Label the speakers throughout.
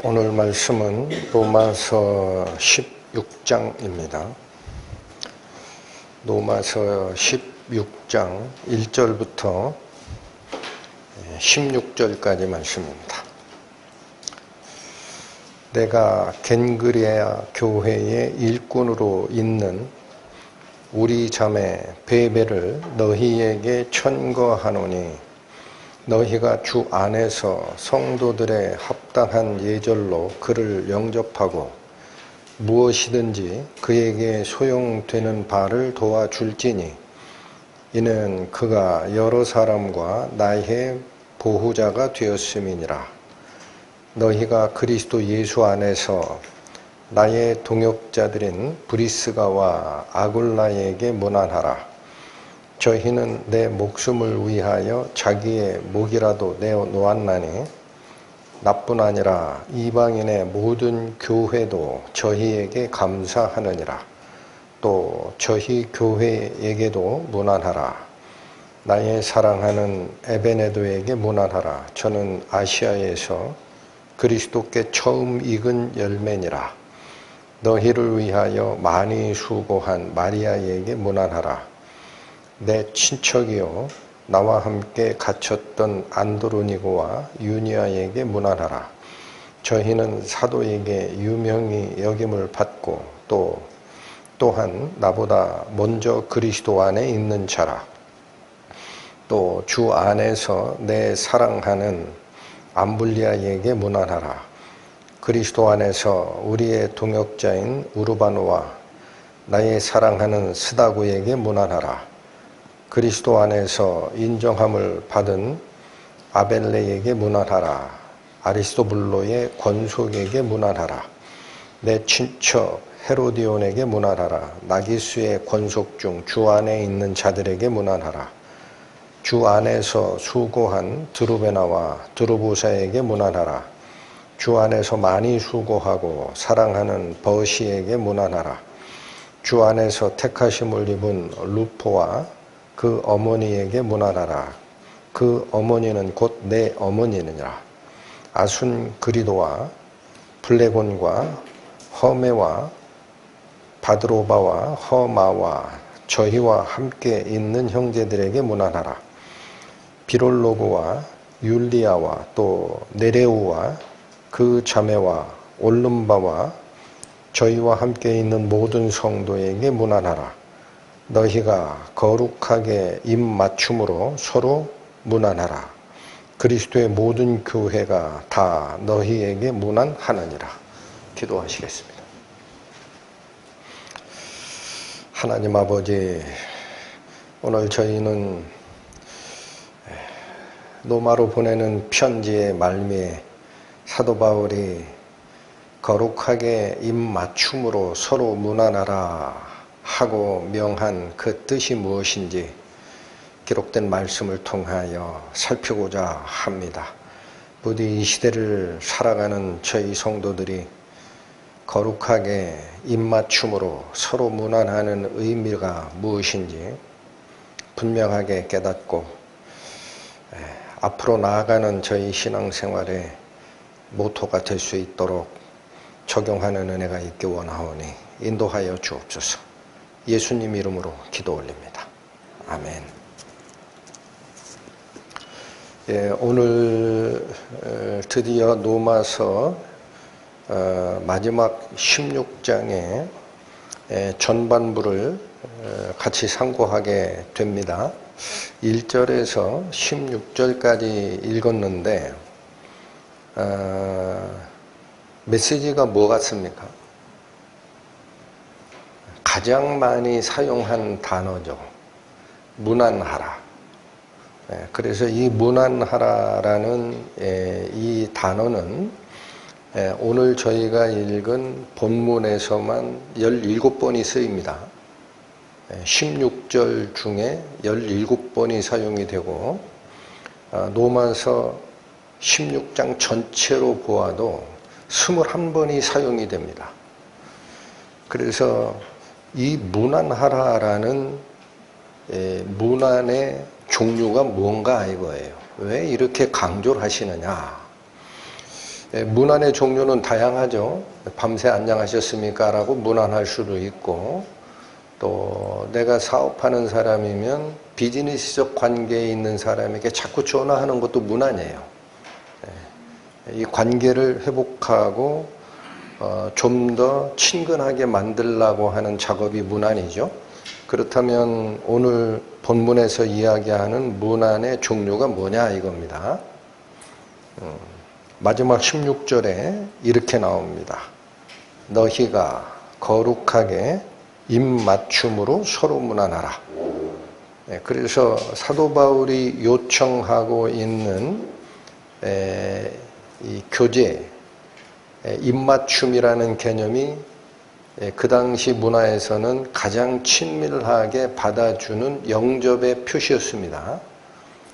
Speaker 1: 오늘 말씀은 로마서 16장입니다. 로마서 16장 1절부터 16절까지 말씀입니다. 내가 겐그레아 교회의 일꾼으로 있는 우리 자매 베베를 너희에게 천거하노니 너희가 주 안에서 성도들의 합당한 예절로 그를 영접하고 무엇이든지 그에게 소용되는 바를 도와줄지니 이는 그가 여러 사람과 나의 보호자가 되었음이니라. 너희가 그리스도 예수 안에서 나의 동역자들인 브리스가와 아굴라에게 문안하라. 저희는 내 목숨을 위하여 자기의 목이라도 내어놓았나니 나뿐 아니라 이방인의 모든 교회도 저희에게 감사하느니라. 또 저희 교회에게도 문안하라. 나의 사랑하는 에베네도에게 문안하라. 저는 아시아에서 그리스도께 처음 익은 열매니라. 너희를 위하여 많이 수고한 마리아에게 문안하라. 내 친척이요 나와 함께 갇혔던 안드로니고와 유니아에게 문안하라. 저희는 사도에게 유명히 여김을 받고 또한 나보다 먼저 그리스도 안에 있는 자라. 또 주 안에서 내 사랑하는 암블리아에게 문안하라. 그리스도 안에서 우리의 동역자인 우르바노와 나의 사랑하는 스다고에게 문안하라. 그리스도 안에서 인정함을 받은 아벨레에게 문안하라. 아리스토블로의 권속에게 문안하라. 내 친척 헤로디온에게 문안하라. 나기수의 권속 중 주 안에 있는 자들에게 문안하라. 주 안에서 수고한 드루베나와 드루보사에게 문안하라. 주 안에서 많이 수고하고 사랑하는 버시에게 문안하라. 주 안에서 택하심을 입은 루포와 그 어머니에게 문안하라. 그 어머니는 곧 내 어머니느니라. 아순그리도와 블레곤과 허메와 바드로바와 허마와 저희와 함께 있는 형제들에게 문안하라. 비롤로그와 율리아와 또 네레우와 그 자매와 올름바와 저희와 함께 있는 모든 성도에게 문안하라. 너희가 거룩하게 입맞춤으로 서로 문안하라. 그리스도의 모든 교회가 다 너희에게 문안하느니라. 기도하시겠습니다. 하나님 아버지, 오늘 저희는 로마로 보내는 편지의 말미에 사도 바울이 거룩하게 입맞춤으로 서로 문안하라 하고 명한 그 뜻이 무엇인지 기록된 말씀을 통하여 살피고자 합니다. 부디 이 시대를 살아가는 저희 성도들이 거룩하게 입맞춤으로 서로 문안하는 의미가 무엇인지 분명하게 깨닫고 앞으로 나아가는 저희 신앙생활의 모토가 될 수 있도록 적용하는 은혜가 있기 원하오니 인도하여 주옵소서. 예수님 이름으로 기도 올립니다. 아멘. 오늘 드디어 로마서 마지막 16장의 전반부를 같이 상고하게 됩니다. 1절에서 16절까지 읽었는데 메시지가 뭐 같습니까? 가장 많이 사용한 단어죠. 문안하라. 그래서 이 문안하라라는 이 단어는 오늘 저희가 읽은 본문에서만 17번이 쓰입니다. 16절 중에 17번이 사용이 되고 로마서 16장 전체로 보아도 21번이 사용이 됩니다. 그래서 이 문안하라라는 문안의 종류가 뭔가 이거예요. 왜 이렇게 강조를 하시느냐? 문안의 종류는 다양하죠. 밤새 안녕하셨습니까? 라고 문안할 수도 있고, 또 내가 사업하는 사람이면 비즈니스적 관계에 있는 사람에게 자꾸 전화하는 것도 문안이에요. 이 관계를 회복하고 좀 더 친근하게 만들려고 하는 작업이 문안이죠. 그렇다면 오늘 본문에서 이야기하는 문안의 종류가 뭐냐 이겁니다. 마지막 16절에 이렇게 나옵니다. 너희가 거룩하게 입맞춤으로 서로 문안하라. 그래서 사도 바울이 요청하고 있는 이 교제, 입맞춤이라는 개념이 그 당시 문화에서는 가장 친밀하게 받아주는 영접의 표시였습니다.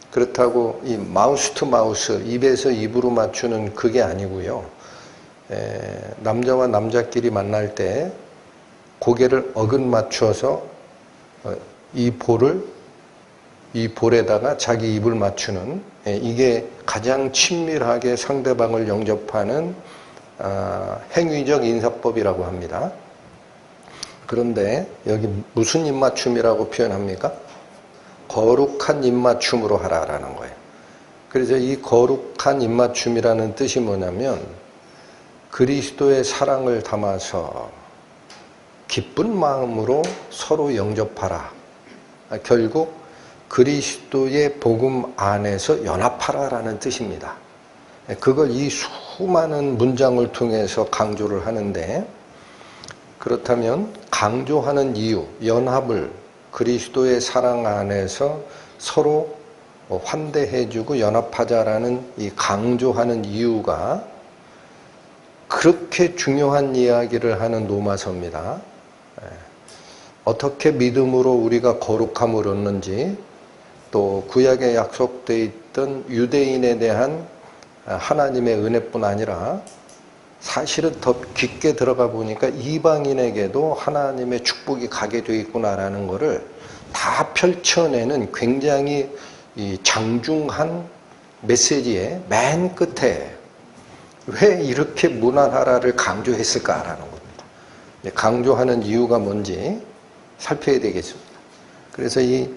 Speaker 1: 그렇다고 이 마우스 투 마우스, 입에서 입으로 맞추는 그게 아니고요. 남자와 남자끼리 만날 때 고개를 어긋 맞춰서 이 볼에다가 자기 입을 맞추는, 이게 가장 친밀하게 상대방을 영접하는 행위적 인사법이라고 합니다. 그런데 여기 무슨 입맞춤이라고 표현합니까? 거룩한 입맞춤으로 하라라는 거예요. 그래서 이 거룩한 입맞춤이라는 뜻이 뭐냐면 그리스도의 사랑을 담아서 기쁜 마음으로 서로 영접하라. 결국 그리스도의 복음 안에서 연합하라라는 뜻입니다. 그걸 이 수많은 문장을 통해서 강조를 하는데, 그렇다면 강조하는 이유, 연합을 그리스도의 사랑 안에서 서로 환대해주고 연합하자라는 이 강조하는 이유가 그렇게 중요한 이야기를 하는 로마서입니다. 어떻게 믿음으로 우리가 거룩함을 얻는지, 또 구약에 약속되어 있던 유대인에 대한 하나님의 은혜뿐 아니라 사실은 더 깊게 들어가 보니까 이방인에게도 하나님의 축복이 가게 되어 있구나라는 것을 다 펼쳐내는 굉장히 장중한 메시지의 맨 끝에 왜 이렇게 문안하라를 강조했을까라는 겁니다. 강조하는 이유가 뭔지 살펴야 되겠습니다. 그래서 이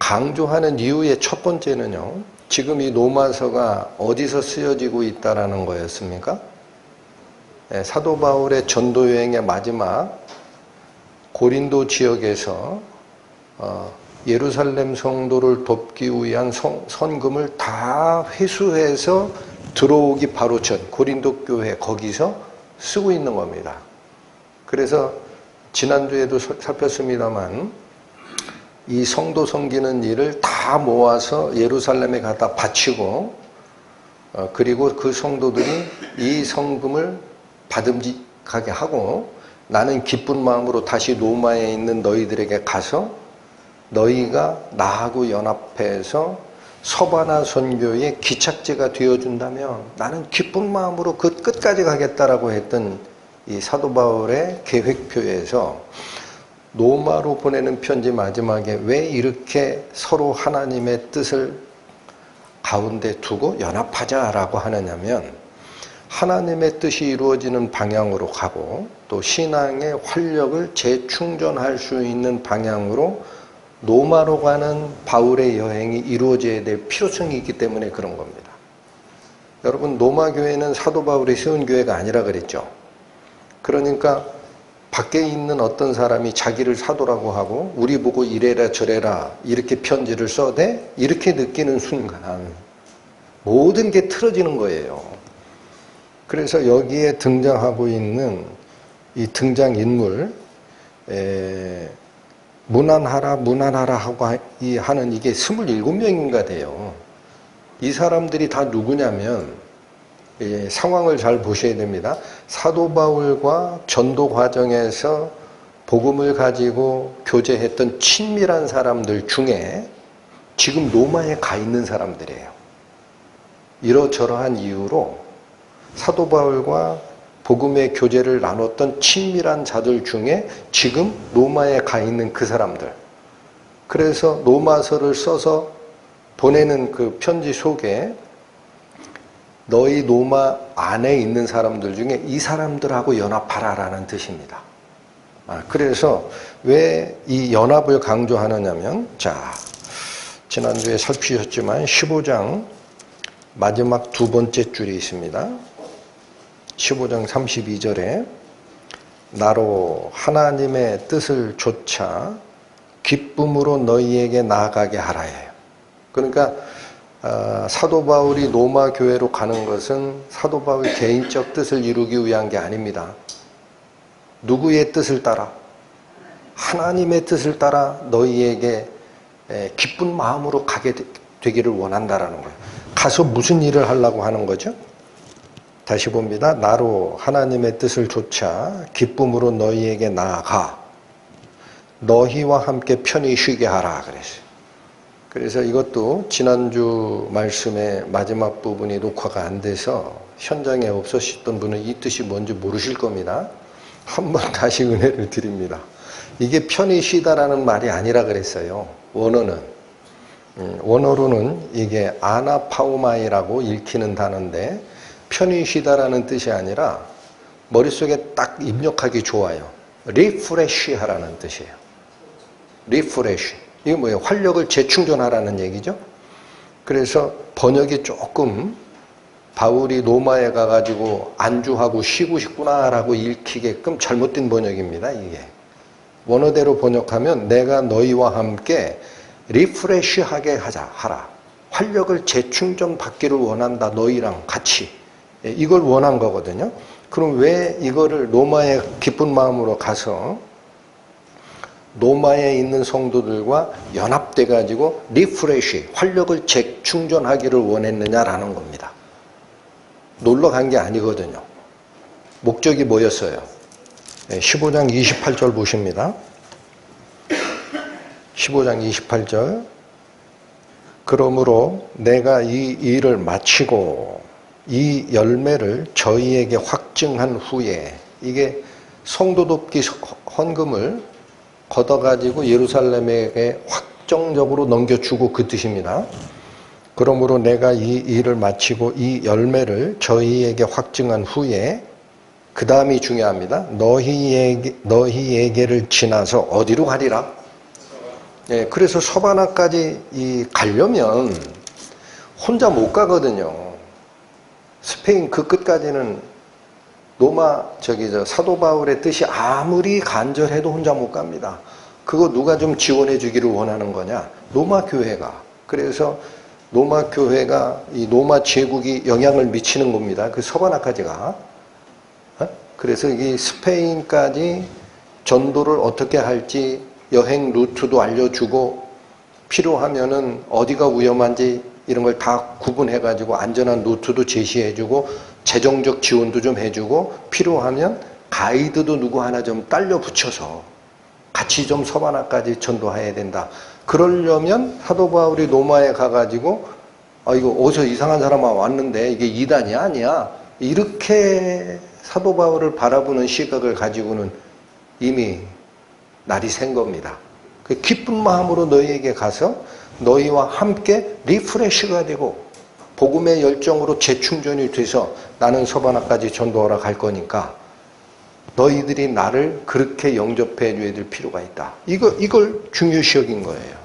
Speaker 1: 강조하는 이유의 첫 번째는요, 지금 이 로마서가 어디서 쓰여지고 있다라는 거였습니까? 사도 바울의 전도 여행의 마지막 고린도 지역에서 예루살렘 성도를 돕기 위한 헌금을 다 회수해서 들어오기 바로 전 고린도 교회 거기서 쓰고 있는 겁니다. 그래서 지난주에도 살폈습니다만 이 성도 섬기는 일을 다 모아서 예루살렘에 갖다 바치고 그리고 그 성도들이 이 성금을 받음직하게 하고 나는 기쁜 마음으로 다시 로마에 있는 너희들에게 가서 너희가 나하고 연합해서 서바나 선교의 기착제가 되어준다면 나는 기쁜 마음으로 그 끝까지 가겠다라고 했던 이 사도 바울의 계획표에서 로마로 보내는 편지 마지막에 왜 이렇게 서로 하나님의 뜻을 가운데 두고 연합하자라고 하느냐면 하나님의 뜻이 이루어지는 방향으로 가고 또 신앙의 활력을 재충전할 수 있는 방향으로 로마로 가는 바울의 여행이 이루어져야 될 필요성이 있기 때문에 그런 겁니다. 여러분, 로마 교회는 사도 바울이 세운 교회가 아니라 그랬죠. 그러니까 밖에 있는 어떤 사람이 자기를 사도라고 하고 우리 보고 이래라 저래라 이렇게 편지를 써대 이렇게 느끼는 순간 모든 게 틀어지는 거예요. 그래서 여기에 등장하고 있는 이 등장인물, 문안하라 하고 하는 이게 27명인가 돼요. 이 사람들이 다 누구냐면 상황을 잘 보셔야 됩니다. 사도 바울과 전도 과정에서 복음을 가지고 교제했던 친밀한 사람들 중에 지금 로마에 가 있는 사람들이에요. 이러저러한 이유로 사도 바울과 복음의 교제를 나눴던 친밀한 자들 중에 지금 로마에 가 있는 그 사람들. 그래서 로마서를 써서 보내는 그 편지 속에 너희 노마 안에 있는 사람들 중에 이 사람들하고 연합하라라는 뜻입니다. 그래서 왜 이 연합을 강조하느냐면, 자, 지난주에 살피셨지만 15장 마지막 두 번째 줄이 있습니다. 15장 32절에 나로 하나님의 뜻을 좇아 기쁨으로 너희에게 나아가게 하라예요. 그러니까 사도 바울이 로마 교회로 가는 것은 사도 바울의 개인적 뜻을 이루기 위한 게 아닙니다. 누구의 뜻을 따라? 하나님의 뜻을 따라 너희에게 기쁜 마음으로 가게 되기를 원한다라는 거예요. 가서 무슨 일을 하려고 하는 거죠? 다시 봅니다. 나로 하나님의 뜻을 좇아 기쁨으로 너희에게 나아가 너희와 함께 편히 쉬게 하라 그랬어요. 그래서 이것도 지난주 말씀의 마지막 부분이 녹화가 안 돼서 현장에 없으셨던 분은 이 뜻이 뭔지 모르실 겁니다. 한번 다시 은혜를 드립니다. 이게 편히 쉬다라는 말이 아니라 그랬어요. 원어로는 이게 아나파우마이라고 읽히는 단어인데 편히 쉬다라는 뜻이 아니라 머릿속에 딱 입력하기 좋아요. 리프레쉬 하라는 뜻이에요. 리프레쉬. 이게 뭐예요? 활력을 재충전하라는 얘기죠. 그래서 번역이 조금 바울이 로마에 가가지고 안주하고 쉬고 싶구나라고 읽히게끔 잘못된 번역입니다. 이게. 원어대로 번역하면 내가 너희와 함께 리프레쉬하게 하라. 활력을 재충전 받기를 원한다. 너희랑 같이. 이걸 원한 거거든요. 그럼 왜 이거를 로마에 기쁜 마음으로 가서 로마에 있는 성도들과 연합돼 가지고 리프레쉬, 활력을 재충전하기를 원했느냐라는 겁니다. 놀러 간 게 아니거든요. 목적이 뭐였어요? 15장 28절 보십니다. 15장 28절. 그러므로 내가 이 일을 마치고 이 열매를 저희에게 확증한 후에, 이게 성도 돕기 헌금을 걷어가지고 예루살렘에게 확정적으로 넘겨주고 그 뜻입니다. 그러므로 내가 이 일을 마치고 이 열매를 저희에게 확증한 후에, 그 다음이 중요합니다. 너희에게를 지나서 어디로 가리라? 그래서 서바나까지 가려면 혼자 못 가거든요. 스페인 그 끝까지는 사도 바울의 뜻이 아무리 간절해도 혼자 못 갑니다. 그거 누가 좀 지원해 주기를 원하는 거냐? 로마 교회가. 그래서 로마 교회가 이 로마 제국이 영향을 미치는 겁니다. 그 서바나까지가. 그래서 이 스페인까지 전도를 어떻게 할지 여행 루트도 알려주고 필요하면은 어디가 위험한지 이런 걸 다 구분해가지고 안전한 루트도 제시해주고 재정적 지원도 좀 해주고 필요하면 가이드도 누구 하나 좀 딸려 붙여서 같이 좀 서바나까지 전도해야 된다. 그러려면 사도 바울이 로마에 가가지고 이거 어디서 이상한 사람 왔는데 이게 이단이야 아니야? 이렇게 사도 바울을 바라보는 시각을 가지고는 이미 날이 샌 겁니다. 그 기쁜 마음으로 너희에게 가서 너희와 함께 리프레시가 되고 복음의 열정으로 재충전이 돼서 나는 서바나까지 전도하러 갈 거니까 너희들이 나를 그렇게 영접해 줘야 될 필요가 있다. 이걸 중요시 여긴 거예요.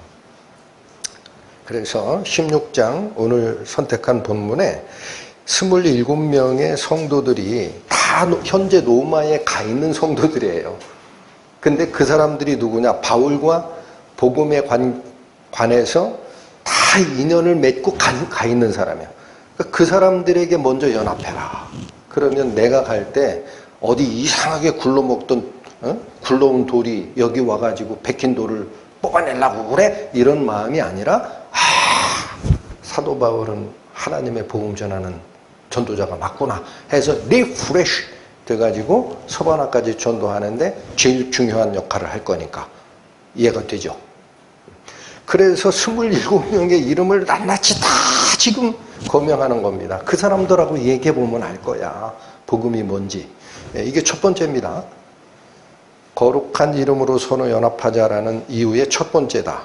Speaker 1: 그래서 16장 오늘 선택한 본문에 27명의 성도들이 다 현재 로마에 가 있는 성도들이에요. 근데 그 사람들이 누구냐? 바울과 복음에 관해서 다 인연을 맺고 가 있는 사람이에요. 그러니까 그 사람들에게 먼저 연합해라. 그러면 내가 갈 때 어디 이상하게 굴러먹던 굴러온 돌이 여기 와가지고 백힌 돌을 뽑아내려고 그래? 이런 마음이 아니라 사도 바울은 하나님의 복음 전하는 전도자가 맞구나 해서 리프레쉬 돼가지고 서바나까지 전도하는데 제일 중요한 역할을 할 거니까 이해가 되죠? 그래서 27명의 이름을 낱낱이 다 지금 거명하는 겁니다. 그 사람들하고 얘기해보면 알 거야. 복음이 뭔지. 이게 첫 번째입니다. 거룩한 이름으로 서로 연합하자라는 이유의 첫 번째다.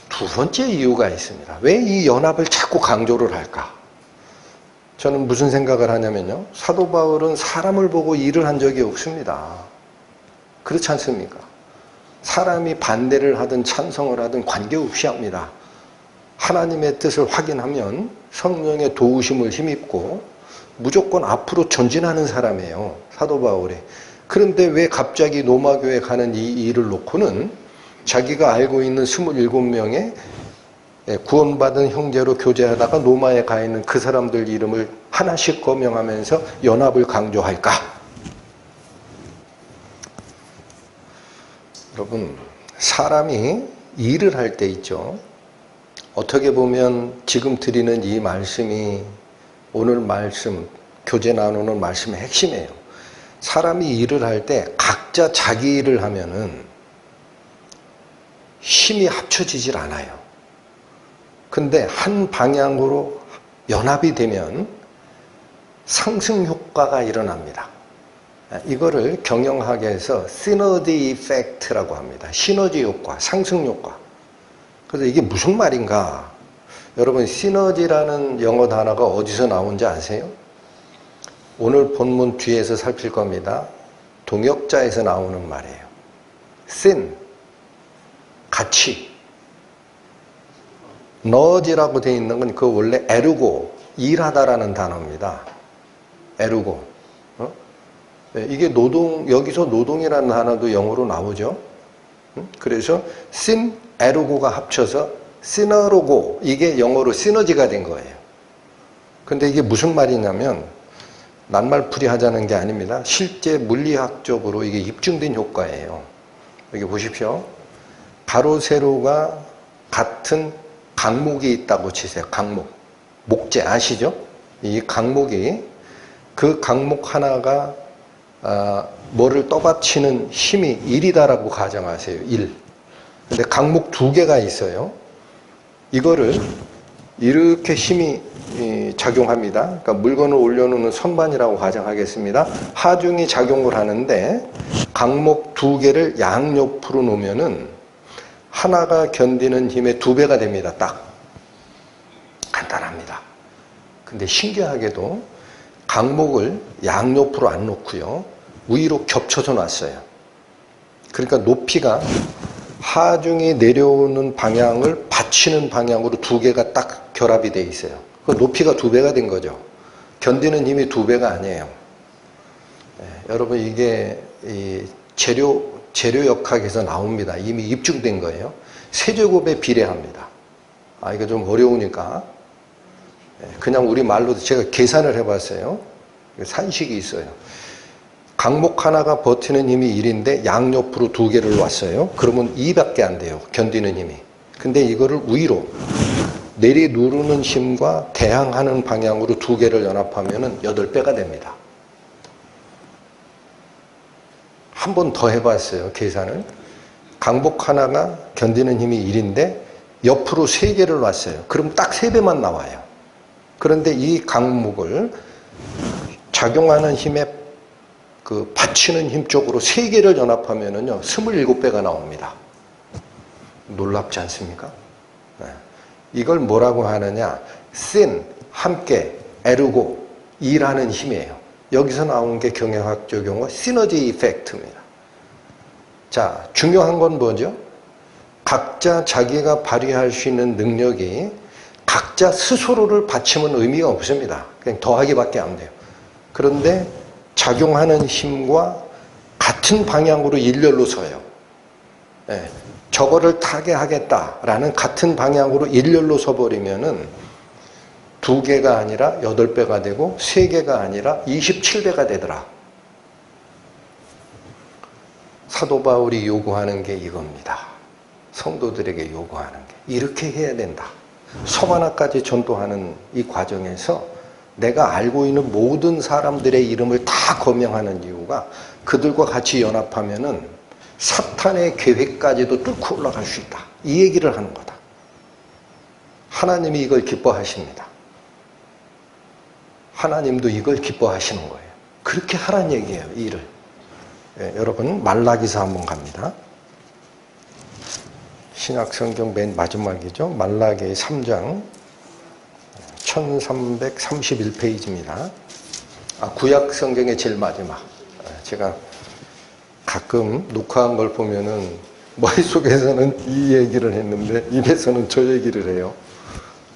Speaker 1: 두 번째 이유가 있습니다. 왜 이 연합을 자꾸 강조를 할까? 저는 무슨 생각을 하냐면요. 사도 바울은 사람을 보고 일을 한 적이 없습니다. 그렇지 않습니까? 사람이 반대를 하든 찬성을 하든 관계없이 합니다. 하나님의 뜻을 확인하면 성령의 도우심을 힘입고 무조건 앞으로 전진하는 사람이에요. 사도 바울이. 그런데 왜 갑자기 로마교회 가는 이 일을 놓고는 자기가 알고 있는 27명의 구원받은 형제로 교제하다가 로마에 가 있는 그 사람들 이름을 하나씩 거명하면서 연합을 강조할까? 여러분, 사람이 일을 할 때 있죠. 어떻게 보면 지금 드리는 이 말씀이 오늘 말씀, 교제 나누는 말씀의 핵심이에요. 사람이 일을 할 때 각자 자기 일을 하면은 힘이 합쳐지질 않아요. 근데 한 방향으로 연합이 되면 상승 효과가 일어납니다. 이거를 경영학에서 시너지 이펙트라고 합니다. 시너지 효과, 상승 효과. 그래서 이게 무슨 말인가? 여러분, 시너지라는 영어 단어가 어디서 나온지 아세요? 오늘 본문 뒤에서 살필 겁니다. 동역자에서 나오는 말이에요. 신, 같이. 너지라고 되어 있는 건 그 원래 에르고, 일하다라는 단어입니다. 에르고. 이게 노동, 여기서 노동이라는 단어도 영어로 나오죠. 그래서 신, 에르고가 합쳐서 시너로고, 이게 영어로 시너지가 된 거예요. 근데 이게 무슨 말이냐면 낱말풀이 하자는 게 아닙니다. 실제 물리학적으로 이게 입증된 효과예요. 여기 보십시오. 가로, 세로가 같은 강목이 있다고 치세요. 강목. 목재 아시죠? 이 강목이, 그 강목 하나가 뭐를 떠받치는 힘이 1이다라고 가정하세요. 1. 근데 강목 2개가 있어요. 이거를 이렇게 힘이 작용합니다. 그러니까 물건을 올려놓는 선반이라고 가정하겠습니다. 하중이 작용을 하는데 강목 2개를 양옆으로 놓으면은 하나가 견디는 힘의 2배가 됩니다. 딱. 간단합니다. 근데 신기하게도 강목을 양옆으로 안 놓고요. 위로 겹쳐서 놨어요. 그러니까 높이가 하중이 내려오는 방향을 받치는 방향으로 2개가 딱 결합이 돼 있어요. 그 높이가 2배가 된 거죠. 견디는 힘이 2배가 아니에요. 여러분, 이게 재료역학에서 나옵니다. 이미 입증된 거예요. 세제곱에 비례합니다. 이거 좀 어려우니까 그냥 우리 말로도 제가 계산을 해봤어요. 산식이 있어요. 강목 하나가 버티는 힘이 1인데 양옆으로 2개를 놨어요. 그러면 2밖에 안 돼요. 견디는 힘이. 근데 이거를 위로 내리누르는 힘과 대항하는 방향으로 2개를 연합하면 8배가 됩니다. 한 번 더 해봤어요. 계산을. 강목 하나가 견디는 힘이 1인데 옆으로 3개를 놨어요. 그럼 딱 3배만 나와요. 그런데 이 강목을 작용하는 힘에 그 받치는 힘 쪽으로 3개를 연합하면은요, 27배가 나옵니다. 놀랍지 않습니까? 이걸 뭐라고 하느냐? 신, 함께, 에르고, 일하는 힘이에요. 여기서 나온 게 경영학적 용어 시너지 이펙트입니다. 자, 중요한 건 뭐죠? 각자 자기가 발휘할 수 있는 능력이 각자 스스로를 받치면 의미가 없습니다. 그냥 더하기밖에 안 돼요. 그런데 작용하는 힘과 같은 방향으로 일렬로 서요. 저거를 타게 하겠다라는 같은 방향으로 일렬로 서버리면은 2개가 아니라 8배가 되고 3개가 아니라 27배가 되더라. 사도 바울이 요구하는 게 이겁니다. 성도들에게 요구하는 게. 이렇게 해야 된다. 서바나까지 전도하는 이 과정에서 내가 알고 있는 모든 사람들의 이름을 다 거명하는 이유가 그들과 같이 연합하면은 사탄의 계획까지도 뚫고 올라갈 수 있다. 이 얘기를 하는 거다. 하나님이 이걸 기뻐하십니다. 하나님도 이걸 기뻐하시는 거예요. 그렇게 하라는 얘기예요. 일을. 여러분, 말라기서 한번 갑니다. 신약성경 맨 마지막이죠. 말라기 3장 1331페이지입니다. 구약 성경의 제일 마지막. 제가 가끔 녹화한 걸 보면은 머릿속에서는 이 얘기를 했는데 입에서는 저 얘기를 해요.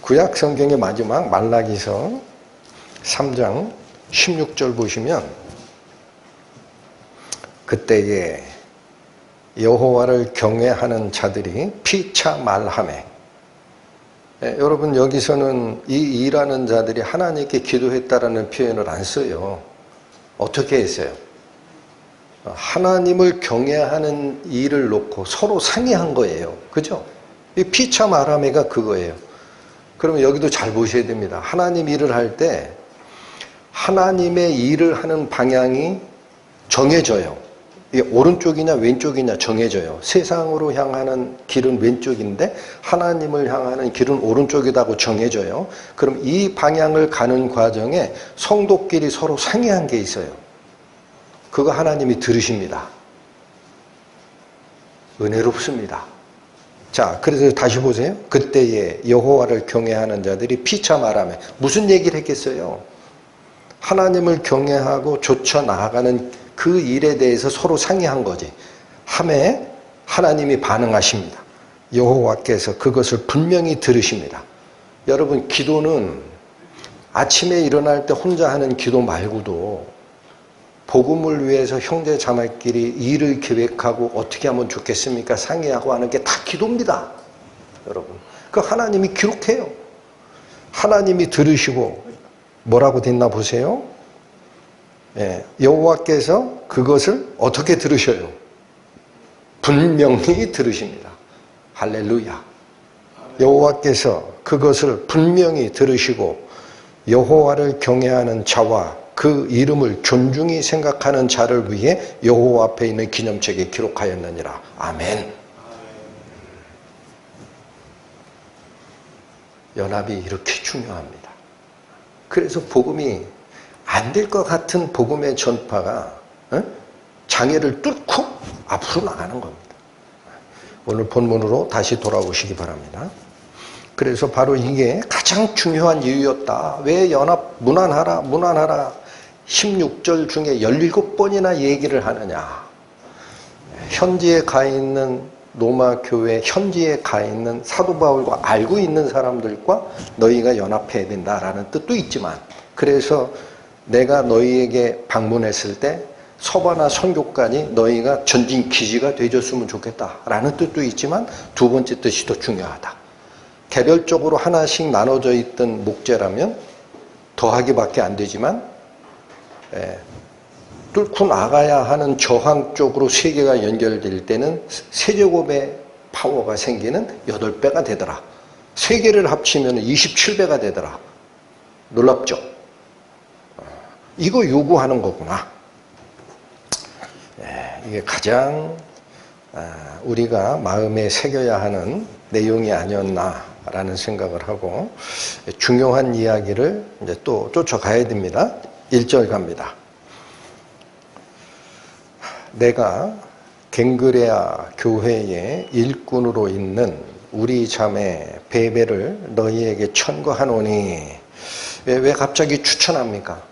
Speaker 1: 구약 성경의 마지막 말라기서 3장 16절 보시면 그때에 여호와를 경외하는 자들이 피차 말하매. 여러분 여기서는 이 일하는 자들이 하나님께 기도했다라는 표현을 안 써요. 어떻게 했어요? 하나님을 경외하는 일을 놓고 서로 상의한 거예요. 그죠? 이 피차 말하매가 그거예요. 그러면 여기도 잘 보셔야 됩니다. 하나님 일을 할 때 하나님의 일을 하는 방향이 정해져요. 이게 오른쪽이냐 왼쪽이냐 정해져요. 세상으로 향하는 길은 왼쪽인데 하나님을 향하는 길은 오른쪽이라고 정해져요. 그럼 이 방향을 가는 과정에 성도끼리 서로 상의한 게 있어요. 그거 하나님이 들으십니다. 은혜롭습니다. 자, 그래서 다시 보세요. 그때에 여호와를 경외하는 자들이 피차 말하며 무슨 얘기를 했겠어요? 하나님을 경외하고 좇아 나아가는 그 일에 대해서 서로 상의한 거지. 하매 하나님이 반응하십니다. 여호와께서 그것을 분명히 들으십니다. 여러분 기도는 아침에 일어날 때 혼자 하는 기도 말고도 복음을 위해서 형제 자매끼리 일을 계획하고 어떻게 하면 좋겠습니까? 상의하고 하는 게 다 기도입니다. 여러분 그 하나님이 기록해요. 하나님이 들으시고 뭐라고 됐나 보세요. 여호와께서 그것을 어떻게 들으셔요? 분명히 들으십니다. 할렐루야. 여호와께서 그것을 분명히 들으시고 여호와를 경외하는 자와 그 이름을 존중히 생각하는 자를 위해 여호와 앞에 있는 기념책에 기록하였느니라. 아멘. 연합이 이렇게 중요합니다. 그래서 복음이 안 될 것 같은 복음의 전파가 장애를 뚫고 앞으로 나가는 겁니다. 오늘 본문으로 다시 돌아오시기 바랍니다. 그래서 바로 이게 가장 중요한 이유였다. 왜 연합 문안하라 16절 중에 17번이나 얘기를 하느냐. 현지에 가 있는 로마 교회 현지에 가 있는 사도 바울과 알고 있는 사람들과 너희가 연합해야 된다라는 뜻도 있지만, 그래서 내가 너희에게 방문했을 때 서바나 선교관이 너희가 전진 기지가 되어줬으면 좋겠다라는 뜻도 있지만, 두 번째 뜻이 더 중요하다. 개별적으로 하나씩 나눠져 있던 목재라면 더하기밖에 안 되지만 뚫고 나가야 하는 저항 쪽으로 세 개가 연결될 때는 세제곱의 파워가 생기는 8배가 되더라. 세 개를 합치면 27배가 되더라. 놀랍죠? 이거 요구하는 거구나. 이게 가장 우리가 마음에 새겨야 하는 내용이 아니었나라는 생각을 하고, 중요한 이야기를 이제 또 쫓아가야 됩니다. 1절 갑니다. 내가 갱그레아 교회의 일꾼으로 있는 우리 자매 베베를 너희에게 천거하노니. 왜 갑자기 추천합니까?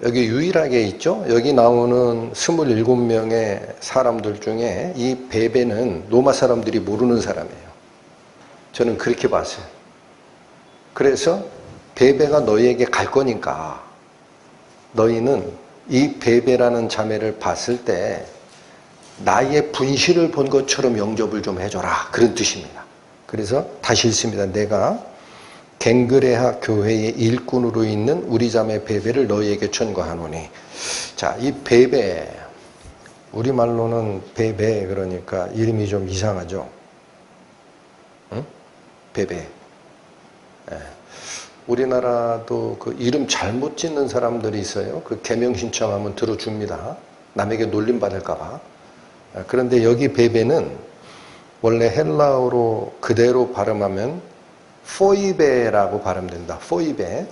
Speaker 1: 여기 유일하게 있죠. 여기 나오는 27명의 사람들 중에 이 베베는 로마 사람들이 모르는 사람이에요. 저는 그렇게 봤어요. 그래서 베베가 너희에게 갈 거니까 너희는 이 베베라는 자매를 봤을 때 나의 분실을 본 것처럼 영접을 좀 해줘라. 그런 뜻입니다. 그래서 다시 읽습니다. 내가 갱그레아 교회의 일꾼으로 있는 우리 자매 베베를 너희에게 천거하노니. 자, 이 베베, 우리말로는 베베 그러니까 이름이 좀 이상하죠. 응? 베베. 우리나라도 그 이름 잘못 짓는 사람들이 있어요. 그 개명 신청하면 들어줍니다. 남에게 놀림 받을까봐. 그런데 여기 베베는 원래 헬라어로 그대로 발음하면 포이베라고 발음된다. 포이베.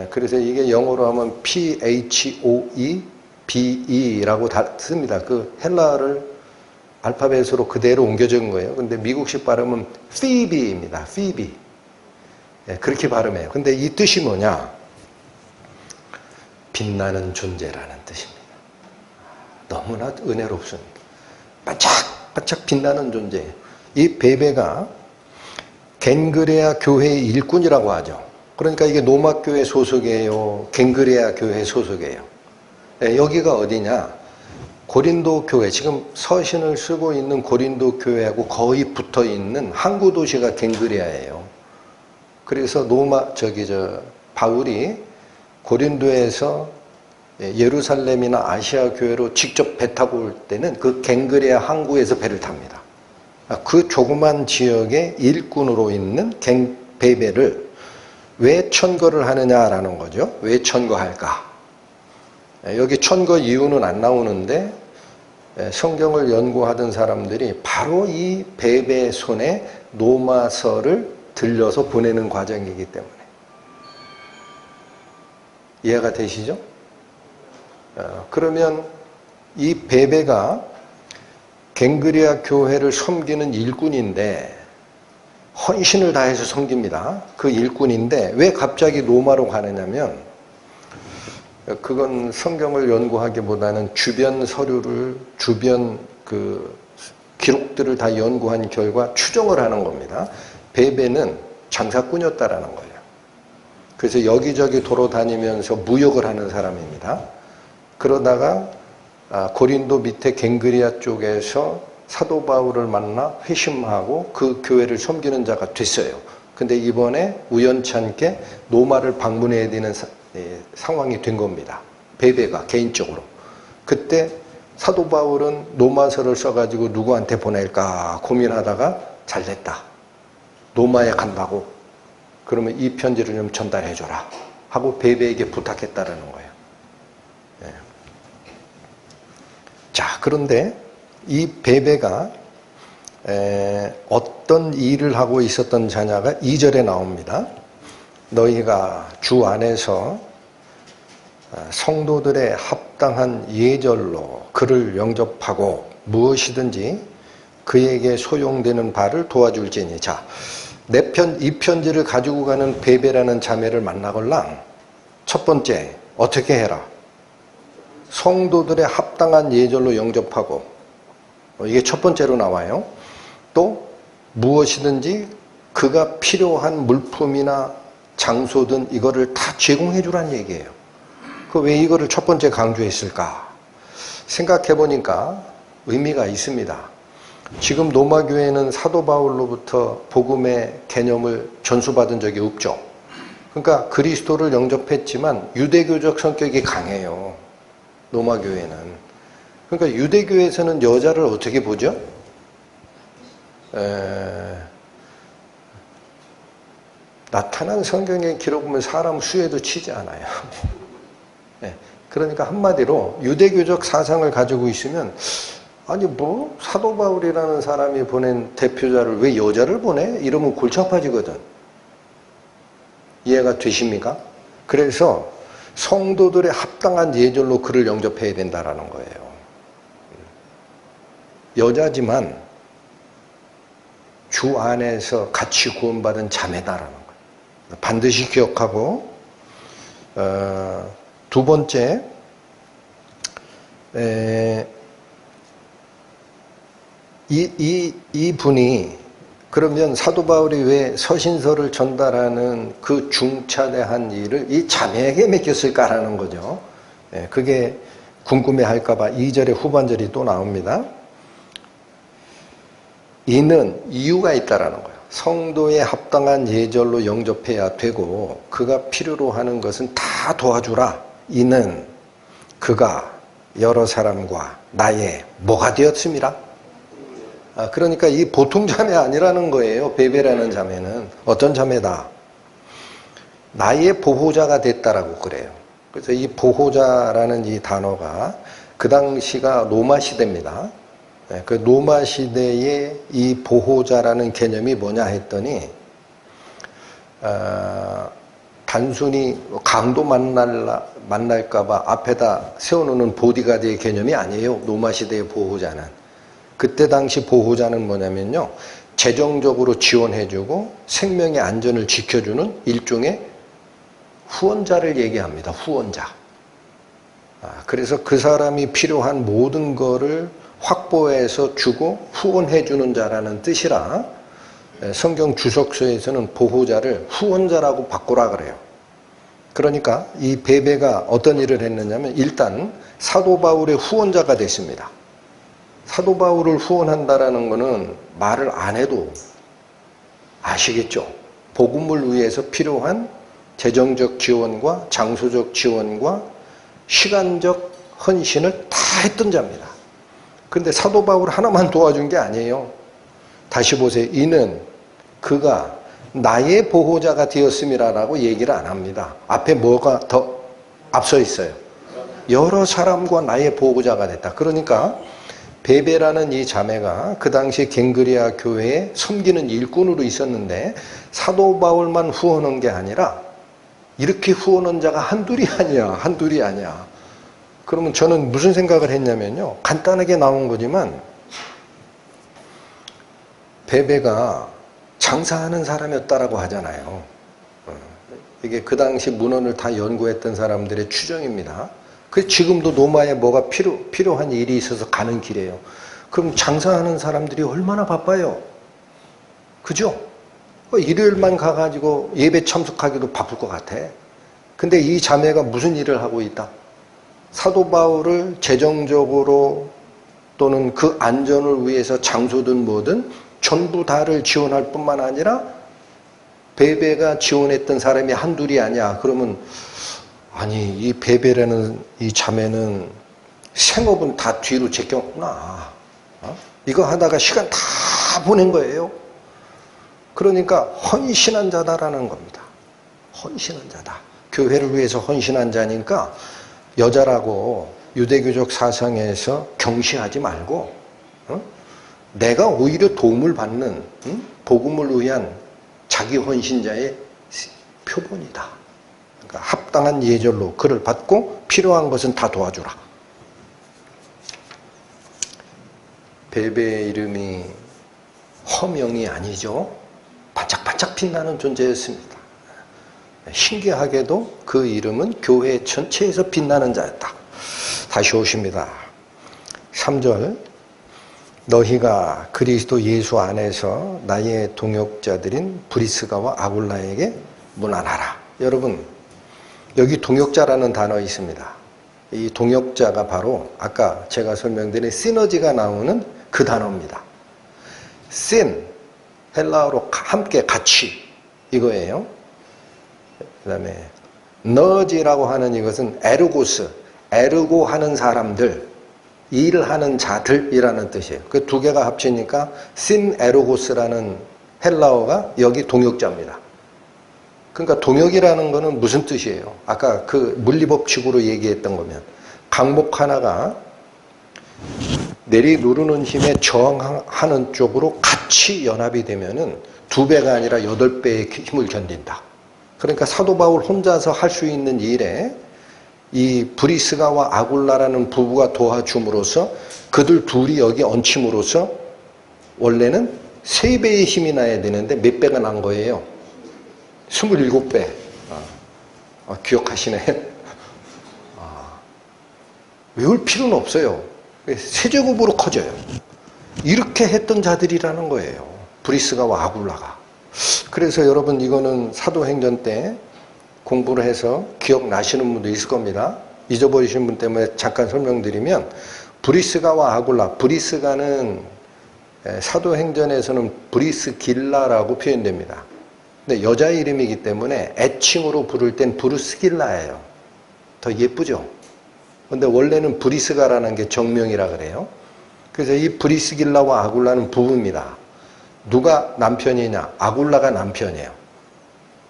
Speaker 1: 그래서 이게 영어로 하면 PHOEBE라고 씁니다. 그 헬라어를 알파벳으로 그대로 옮겨준 거예요. 근데 미국식 발음은 피비입니다. 피비. 예, 그렇게 발음해요. 근데 이 뜻이 뭐냐? 빛나는 존재라는 뜻입니다. 너무나 은혜롭습니다. 반짝반짝 빛나는 존재. 이 베베가 갱그레아 교회의 일꾼이라고 하죠. 그러니까 이게 노마교회 소속이에요? 갱그레아 교회 소속이에요? 예, 여기가 어디냐? 고린도 교회, 지금 서신을 쓰고 있는 고린도 교회하고 거의 붙어 있는 항구 도시가 갱그레아예요. 그래서 바울이 고린도에서 예루살렘이나 아시아 교회로 직접 배 타고 올 때는 그 갱그레아 항구에서 배를 탑니다. 그 조그만 지역의 일꾼으로 있는 베베를 왜 천거를 하느냐라는 거죠. 왜 천거할까? 여기 천거 이유는 안 나오는데 성경을 연구하던 사람들이 바로 이 베베 손에 노마서를 들려서 보내는 과정이기 때문에. 이해가 되시죠? 그러면 이 베베가 갱그레아 교회를 섬기는 일꾼인데 헌신을 다해서 섬깁니다. 그 일꾼인데 왜 갑자기 로마로 가느냐면 그건 성경을 연구하기보다는 주변 서류를 주변 그 기록들을 다 연구한 결과 추정을 하는 겁니다. 베베는 장사꾼이었다라는 거예요. 그래서 여기저기 돌아다니면서 무역을 하는 사람입니다. 그러다가 고린도 밑에 갱그리아 쪽에서 사도 바울을 만나 회심하고 그 교회를 섬기는 자가 됐어요. 근데 이번에 우연찮게 로마를 방문해야 되는 상황이 된 겁니다. 베베가 개인적으로. 그때 사도 바울은 로마서를 써가지고 누구한테 보낼까 고민하다가 잘 됐다. 로마에 간다고. 그러면 이 편지를 좀 전달해줘라 하고 베베에게 부탁했다라는 거예요. 네. 자, 그런데 이 베베가 어떤 일을 하고 있었던 자냐가 2절에 나옵니다. 너희가 주 안에서 성도들의 합당한 예절로 그를 영접하고 무엇이든지 그에게 소용되는 바를 도와줄지니. 자, 이 편지를 가지고 가는 베베라는 자매를 만나걸랑 첫 번째 어떻게 해라? 성도들의 합당한 예절로 영접하고, 이게 첫 번째로 나와요. 또 무엇이든지 그가 필요한 물품이나 장소든 이거를 다 제공해 주라는 얘기예요. 그 왜 이거를 첫 번째 강조했을까? 생각해 보니까 의미가 있습니다. 지금 로마교회는 사도 바울로부터 복음의 개념을 전수받은 적이 없죠. 그러니까 그리스도를 영접했지만 유대교적 성격이 강해요. 로마교회는. 그러니까 유대교에서는 여자를 어떻게 보죠? 나타난 성경의 기록 보면 사람 수에도 치지 않아요. 그러니까 한마디로 유대교적 사상을 가지고 있으면 아니 뭐 사도 바울이라는 사람이 보낸 대표자를 왜 여자를 보내? 이러면 골치 아파지거든. 이해가 되십니까? 그래서 성도들의 합당한 예절로 그를 영접해야 된다라는 거예요. 여자지만 주 안에서 같이 구원받은 자매다라는 거예요. 반드시 기억하고, 두 번째, 이 분이 그러면 사도 바울이 왜 서신서를 전달하는 그 중차대한 일을 이 자매에게 맡겼을까라는 거죠. 그게 궁금해할까봐 2절의 후반절이 또 나옵니다. 이는 이유가 있다라는 거예요. 성도의 합당한 예절로 영접해야 되고 그가 필요로 하는 것은 다 도와주라. 이는 그가 여러 사람과 나의 뭐가 되었음이라. 그러니까 이 보통 자매 아니라는 거예요. 베베라는 자매는. 어떤 자매다? 나의 보호자가 됐다라고 그래요. 그래서 이 보호자라는 이 단어가 그 당시가 로마 시대입니다. 그 로마 시대의 이 보호자라는 개념이 뭐냐 했더니 단순히 강도 만날까봐 앞에다 세워놓는 보디가드의 개념이 아니에요. 로마 시대의 보호자는. 그때 당시 보호자는 뭐냐면요, 재정적으로 지원해주고 생명의 안전을 지켜주는 일종의 후원자를 얘기합니다. 후원자. 그래서 그 사람이 필요한 모든 거를 확보해서 주고 후원해주는 자라는 뜻이라 성경 주석서에서는 보호자를 후원자라고 바꾸라 그래요. 그러니까 이 베베가 어떤 일을 했느냐면 일단 사도 바울의 후원자가 됐습니다. 사도 바울을 후원한다라는 것은 말을 안 해도 아시겠죠? 복음을 위해서 필요한 재정적 지원과 장소적 지원과 시간적 헌신을 다 했던 자입니다. 그런데 사도 바울 하나만 도와준 게 아니에요. 다시 보세요. 이는 그가 나의 보호자가 되었음이라고 얘기를 안 합니다. 앞에 뭐가 더 앞서 있어요? 여러 사람과 나의 보호자가 됐다. 그러니까 베베라는 이 자매가 그 당시 갱그리아 교회에 섬기는 일꾼으로 있었는데 사도 바울만 후원한 게 아니라 이렇게 후원한 자가 한둘이 아니야. 그러면 저는 무슨 생각을 했냐면요. 간단하게 나온 거지만 베베가 장사하는 사람이었다라고 하잖아요. 이게 그 당시 문헌을 다 연구했던 사람들의 추정입니다. 그 지금도 로마에 뭐가 필요한 일이 있어서 가는 길이에요. 그럼 장사하는 사람들이 얼마나 바빠요? 그죠? 일요일만 가가지고 예배 참석하기도 바쁠 것 같아. 근데 이 자매가 무슨 일을 하고 있다? 사도 바울을 재정적으로 또는 그 안전을 위해서 장소든 뭐든 전부 다를 지원할 뿐만 아니라 베베가 지원했던 사람이 한둘이 아니야. 그러면 아니 이 베베라는 이 자매는 생업은 다 뒤로 제꼈구나. 이거 하다가 시간 다 보낸 거예요. 그러니까 헌신한 자다라는 겁니다. 헌신한 자다. 교회를 위해서 헌신한 자니까 여자라고 유대교적 사상에서 경시하지 말고 내가 오히려 도움을 받는 복음을 위한 자기 헌신자의 표본이다. 그러니까 합당한 예절로 그를 받고 필요한 것은 다 도와주라. 베베의 이름이 허명이 아니죠. 반짝반짝 빛나는 존재였습니다. 신기하게도 그 이름은 교회 전체에서 빛나는 자였다. 다시 오십니다. 3절 너희가 그리스도 예수 안에서 나의 동역자들인 브리스가와 아굴라에게 문안하라. 여러분 여기 동역자라는 단어 있습니다. 이 동역자가 바로 아까 제가 설명드린 시너지가 나오는 그 단어입니다. 신 헬라어로 함께 같이 이거예요. 그 다음에 너지라고 하는 이것은 에르고스, 에르고 하는 사람들, 일하는 자들이라는 뜻이에요. 그 두 개가 합치니까 신 에르고스라는 헬라어가 여기 동역자입니다. 그러니까 동역이라는 거는 무슨 뜻이에요? 아까 그 물리법칙으로 얘기했던 거면 강목 하나가 내리누르는 힘에 저항하는 쪽으로 같이 연합이 되면은 2배가 아니라 8배의 힘을 견딘다. 그러니까 사도 바울 혼자서 할 수 있는 일에 이 브리스가와 아굴라라는 부부가 도와줌으로써 그들 둘이 여기 얹힘으로써 원래는 3배의 힘이 나야 되는데 몇 배가 난 거예요? 27배. 기억하시네. 외울 필요는 없어요. 세제곱으로 커져요. 이렇게 했던 자들이라는 거예요. 브리스가와 아굴라가. 그래서 여러분 이거는 사도행전 때 공부를 해서 기억나시는 분도 있을 겁니다. 잊어버리신 분 때문에 잠깐 설명드리면 브리스가와 아굴라, 브리스가는 사도행전에서는 브리스길라라고 표현됩니다. 근데 여자 이름이기 때문에 애칭으로 부를 땐 브루스길라예요. 더 예쁘죠? 근데 원래는 브리스가라는 게 정명이라 그래요. 그래서 이 브리스길라와 아굴라는 부부입니다. 누가 남편이냐? 아굴라가 남편이에요.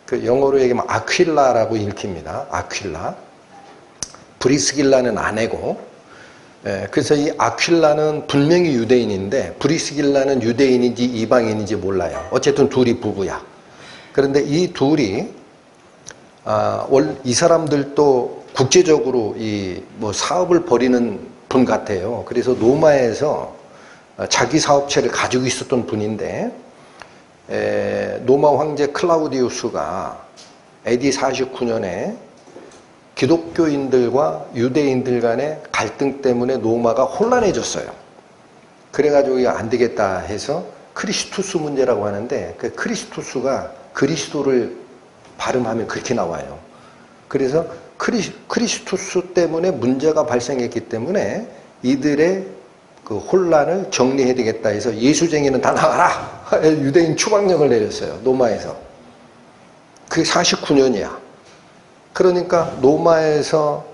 Speaker 1: 그 영어로 얘기하면 아퀴라라고 읽힙니다. 아퀴라. 브리스길라는 아내고, 그래서 이 아퀴라는 분명히 유대인인데 브리스길라는 유대인인지 이방인인지 몰라요. 어쨌든 둘이 부부야. 그런데 이 둘이 이 사람들도 국제적으로 뭐 사업을 벌이는 분 같아요. 그래서 로마에서 자기 사업체를 가지고 있었던 분인데 로마 황제 클라우디우스가 AD 49년에 기독교인들과 유대인들 간의 갈등 때문에 로마가 혼란해졌어요. 그래가지고 이거 안 되겠다 해서 크리스투스 문제라고 하는데, 그 크리스투스가 그리스도를 발음하면 그렇게 나와요. 그래서 크리스투스 때문에 문제가 발생했기 때문에 이들의 그 혼란을 정리해야 되겠다 해서 예수쟁이는 다 나가라! 유대인 추방령을 내렸어요. 로마에서. 그게 49년이야. 그러니까 로마에서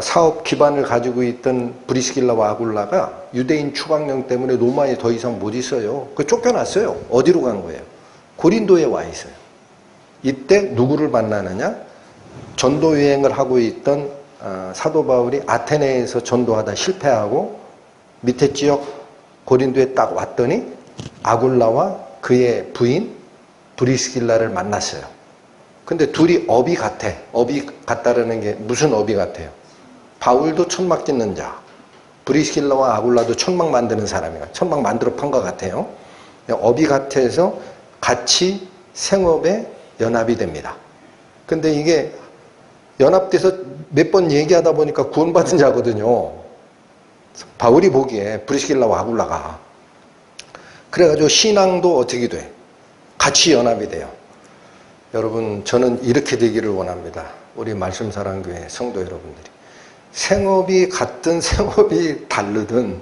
Speaker 1: 사업 기반을 가지고 있던 브리스길라와 아굴라가 유대인 추방령 때문에 로마에 더 이상 못 있어요. 그 쫓겨났어요. 어디로 간 거예요? 고린도에 와 있어요. 이때 누구를 만나느냐? 전도 여행을 하고 있던 사도 바울이 아테네에서 전도하다 실패하고 밑에 지역 고린도에 딱 왔더니 아굴라와 그의 부인 브리스길라를 만났어요. 근데 둘이 업이 같아. 업이 같다라는 게 무슨 업이 같아요? 바울도 천막 짓는 자, 브리스길라와 아굴라도 천막 만드는 사람이야. 천막 만들어 판 것 같아요. 업이 같아서 같이 생업에 연합이 됩니다. 근데 이게 연합돼서 몇 번 얘기하다 보니까 구원받은 자거든요. 바울이 보기에 브리스길라와 아굴라가. 그래가지고 신앙도 어떻게 돼? 같이 연합이 돼요. 여러분, 저는 이렇게 되기를 원합니다. 우리 말씀사랑교회 성도 여러분들이. 생업이 같든 생업이 다르든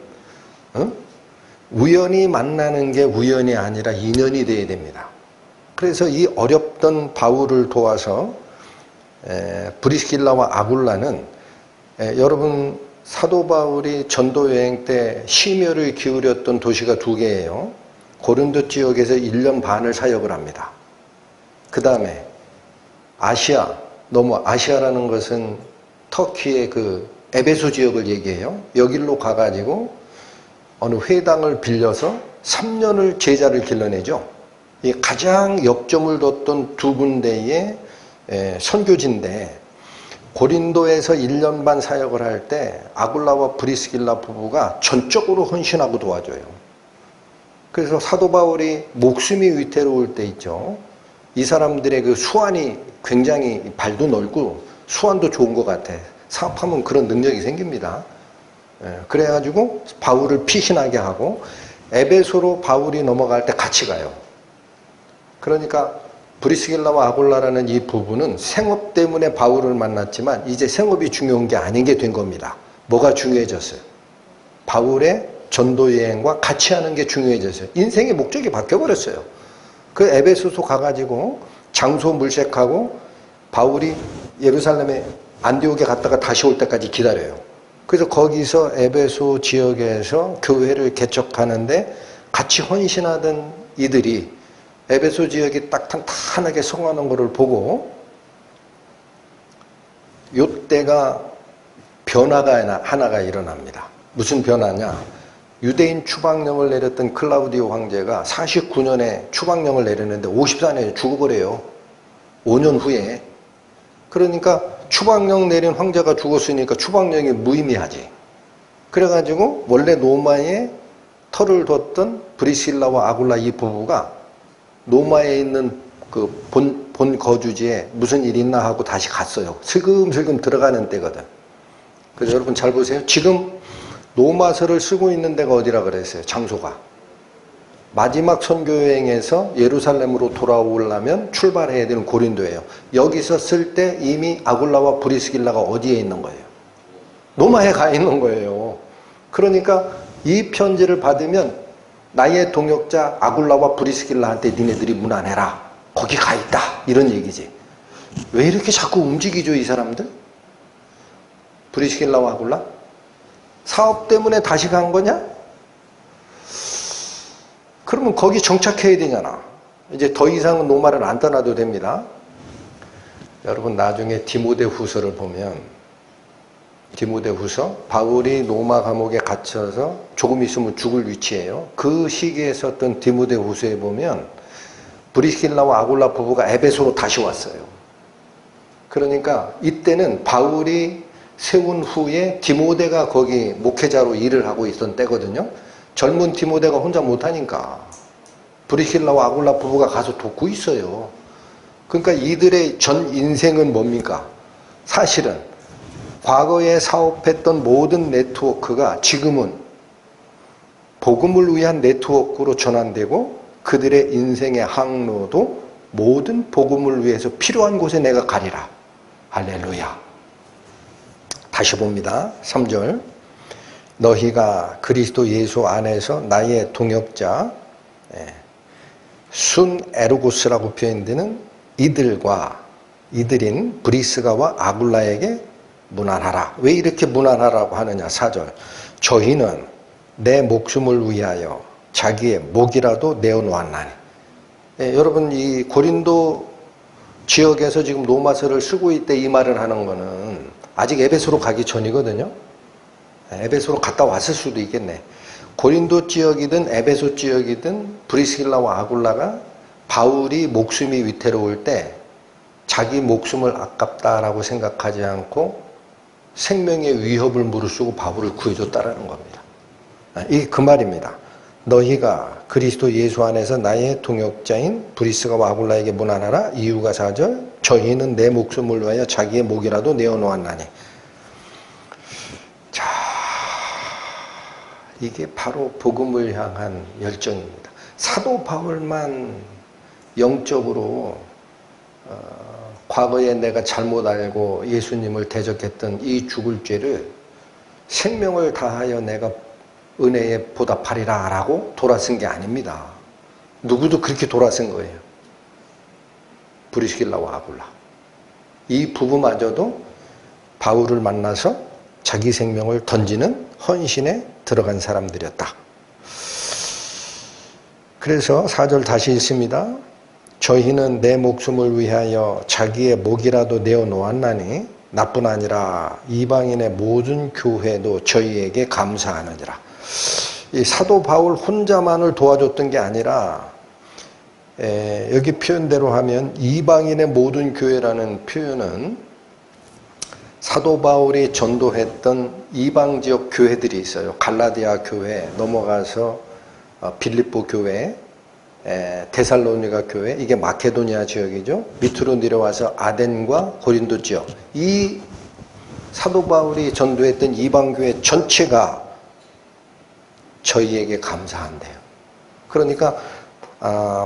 Speaker 1: 우연히 만나는 게 우연이 아니라 인연이 돼야 됩니다. 그래서 이 어렵던 바울을 도와서 브리스길라와 아굴라는 여러분 사도 바울이 전도 여행 때 심혈을 기울였던 도시가 두 개예요. 고린도 지역에서 1년 반을 사역을 합니다. 그 다음에 아시아, 너무 아시아라는 것은 터키의 그 에베소 지역을 얘기해요. 여길로 가가지고 어느 회당을 빌려서 3년을 제자를 길러내죠. 이 가장 역점을 뒀던 두 군데의 선교지인데, 고린도에서 1년 반 사역을 할 때 아굴라와 브리스길라 부부가 전적으로 헌신하고 도와줘요. 그래서 사도 바울이 목숨이 위태로울 때 있죠. 이 사람들의 그 수완이 굉장히 발도 넓고 수완도 좋은 것 같아. 사업하면 그런 능력이 생깁니다. 그래가지고 바울을 피신하게 하고 에베소로 바울이 넘어갈 때 같이 가요. 그러니까 브리스길라와 아굴라라는 이 부부는 생업 때문에 바울을 만났지만 이제 생업이 중요한 게 아닌 게 된 겁니다. 뭐가 중요해졌어요? 바울의 전도 여행과 같이 하는 게 중요해졌어요. 인생의 목적이 바뀌어버렸어요. 그 에베소서 가가지고 장소 물색하고 바울이 예루살렘에 안디옥에 갔다가 다시 올 때까지 기다려요. 그래서 거기서 에베소 지역에서 교회를 개척하는데 같이 헌신하던 이들이 에베소 지역이 딱 탄탄하게 성하는 것을 보고 요때가 변화가 하나가 일어납니다. 무슨 변화냐? 유대인 추방령을 내렸던 클라우디오 황제가 49년에 추방령을 내렸는데 54년에 죽어버려요. 5년 후에. 그러니까 추방령 내린 황제가 죽었으니까 추방령이 무의미하지. 그래가지고 원래 로마에 터를 뒀던 브리실라와 아굴라 이 부부가 로마에 있는 그 본 거주지에 무슨 일이 있나 하고 다시 갔어요. 슬금슬금 들어가는 때거든. 그래서 여러분 잘 보세요. 지금 로마서를 쓰고 있는 데가 어디라 그랬어요? 장소가. 마지막 선교여행에서 예루살렘으로 돌아오려면 출발해야 되는 고린도예요. 여기서 쓸 때 이미 아굴라와 브리스길라가 어디에 있는 거예요? 로마에 가 있는 거예요. 그러니까 이 편지를 받으면 나의 동역자 아굴라와 브리스길라한테 니네들이 문안해라. 거기 가 있다. 이런 얘기지. 왜 이렇게 자꾸 움직이죠, 이 사람들? 브리스길라와 아굴라? 사업 때문에 다시 간 거냐? 그러면 거기 정착해야 되잖아. 이제 더 이상은 로마를 안 떠나도 됩니다. 여러분 나중에 디모데후서를 보면 디모데후서 바울이 로마 감옥에 갇혀서 조금 있으면 죽을 위치예요. 그 시기에 썼던 디모데후서에 보면 브리스길라와 아굴라 부부가 에베소로 다시 왔어요. 그러니까 이때는 바울이 세운 후에 디모데가 거기 목회자로 일을 하고 있던 때거든요. 젊은 디모데가 혼자 못하니까 브리스길라와 아굴라 부부가 가서 돕고 있어요. 그러니까 이들의 전 인생은 뭡니까? 사실은 과거에 사업했던 모든 네트워크가 지금은 복음을 위한 네트워크로 전환되고 그들의 인생의 항로도 모든 복음을 위해서 필요한 곳에 내가 가리라. 할렐루야. 다시 봅니다. 3절. 너희가 그리스도 예수 안에서 나의 동역자 순 에르고스라고 표현되는 이들인 브리스가와 아굴라에게 문안하라. 왜 이렇게 문안하라고 하느냐? 4절. 저희는 내 목숨을 위하여 자기의 목이라도 내어놓았나니. 여러분, 이 고린도 지역에서 지금 로마서를 쓰고 있대 이 말을 하는 거는 아직 에베소로 가기 전이거든요. 에베소로 갔다 왔을 수도 있겠네. 고린도 지역이든 에베소 지역이든 브리스길라와 아굴라가 바울이 목숨이 위태로울 때 자기 목숨을 아깝다라고 생각하지 않고 생명의 위협을 무릅쓰고 바울을 구해줬다라는 겁니다. 이게 그 말입니다. 너희가 그리스도 예수 안에서 나의 동역자인 브리스가와 아굴라에게 문안하라. 이유가 4절. 저희는 내 목숨을 위하여 자기의 목이라도 내어놓았나니. 자, 이게 바로 복음을 향한 열정입니다. 사도 바울만 영적으로 과거에 내가 잘못 알고 예수님을 대적했던 이 죽을 죄를 생명을 다하여 내가 은혜에 보답하리라 라고 돌아선 게 아닙니다. 누구도 그렇게 돌아선 거예요. 브리스길라와 아굴라. 이 부부마저도 바울을 만나서 자기 생명을 던지는 헌신에 들어간 사람들이었다. 그래서 4절 다시 읽습니다. 저희는 내 목숨을 위하여 자기의 목이라도 내어놓았나니 나뿐 아니라 이방인의 모든 교회도 저희에게 감사하느니라. 이 사도 바울 혼자만을 도와줬던 게 아니라 여기 표현대로 하면 이방인의 모든 교회라는 표현은 사도 바울이 전도했던 이방 지역 교회들이 있어요. 갈라디아 교회, 넘어가서 빌립보 교회, 데살로니가 교회, 이게 마케도니아 지역이죠. 밑으로 내려와서 아덴과 고린도 지역. 이 사도 바울이 전도했던 이방 교회 전체가 저희에게 감사한대요. 그러니까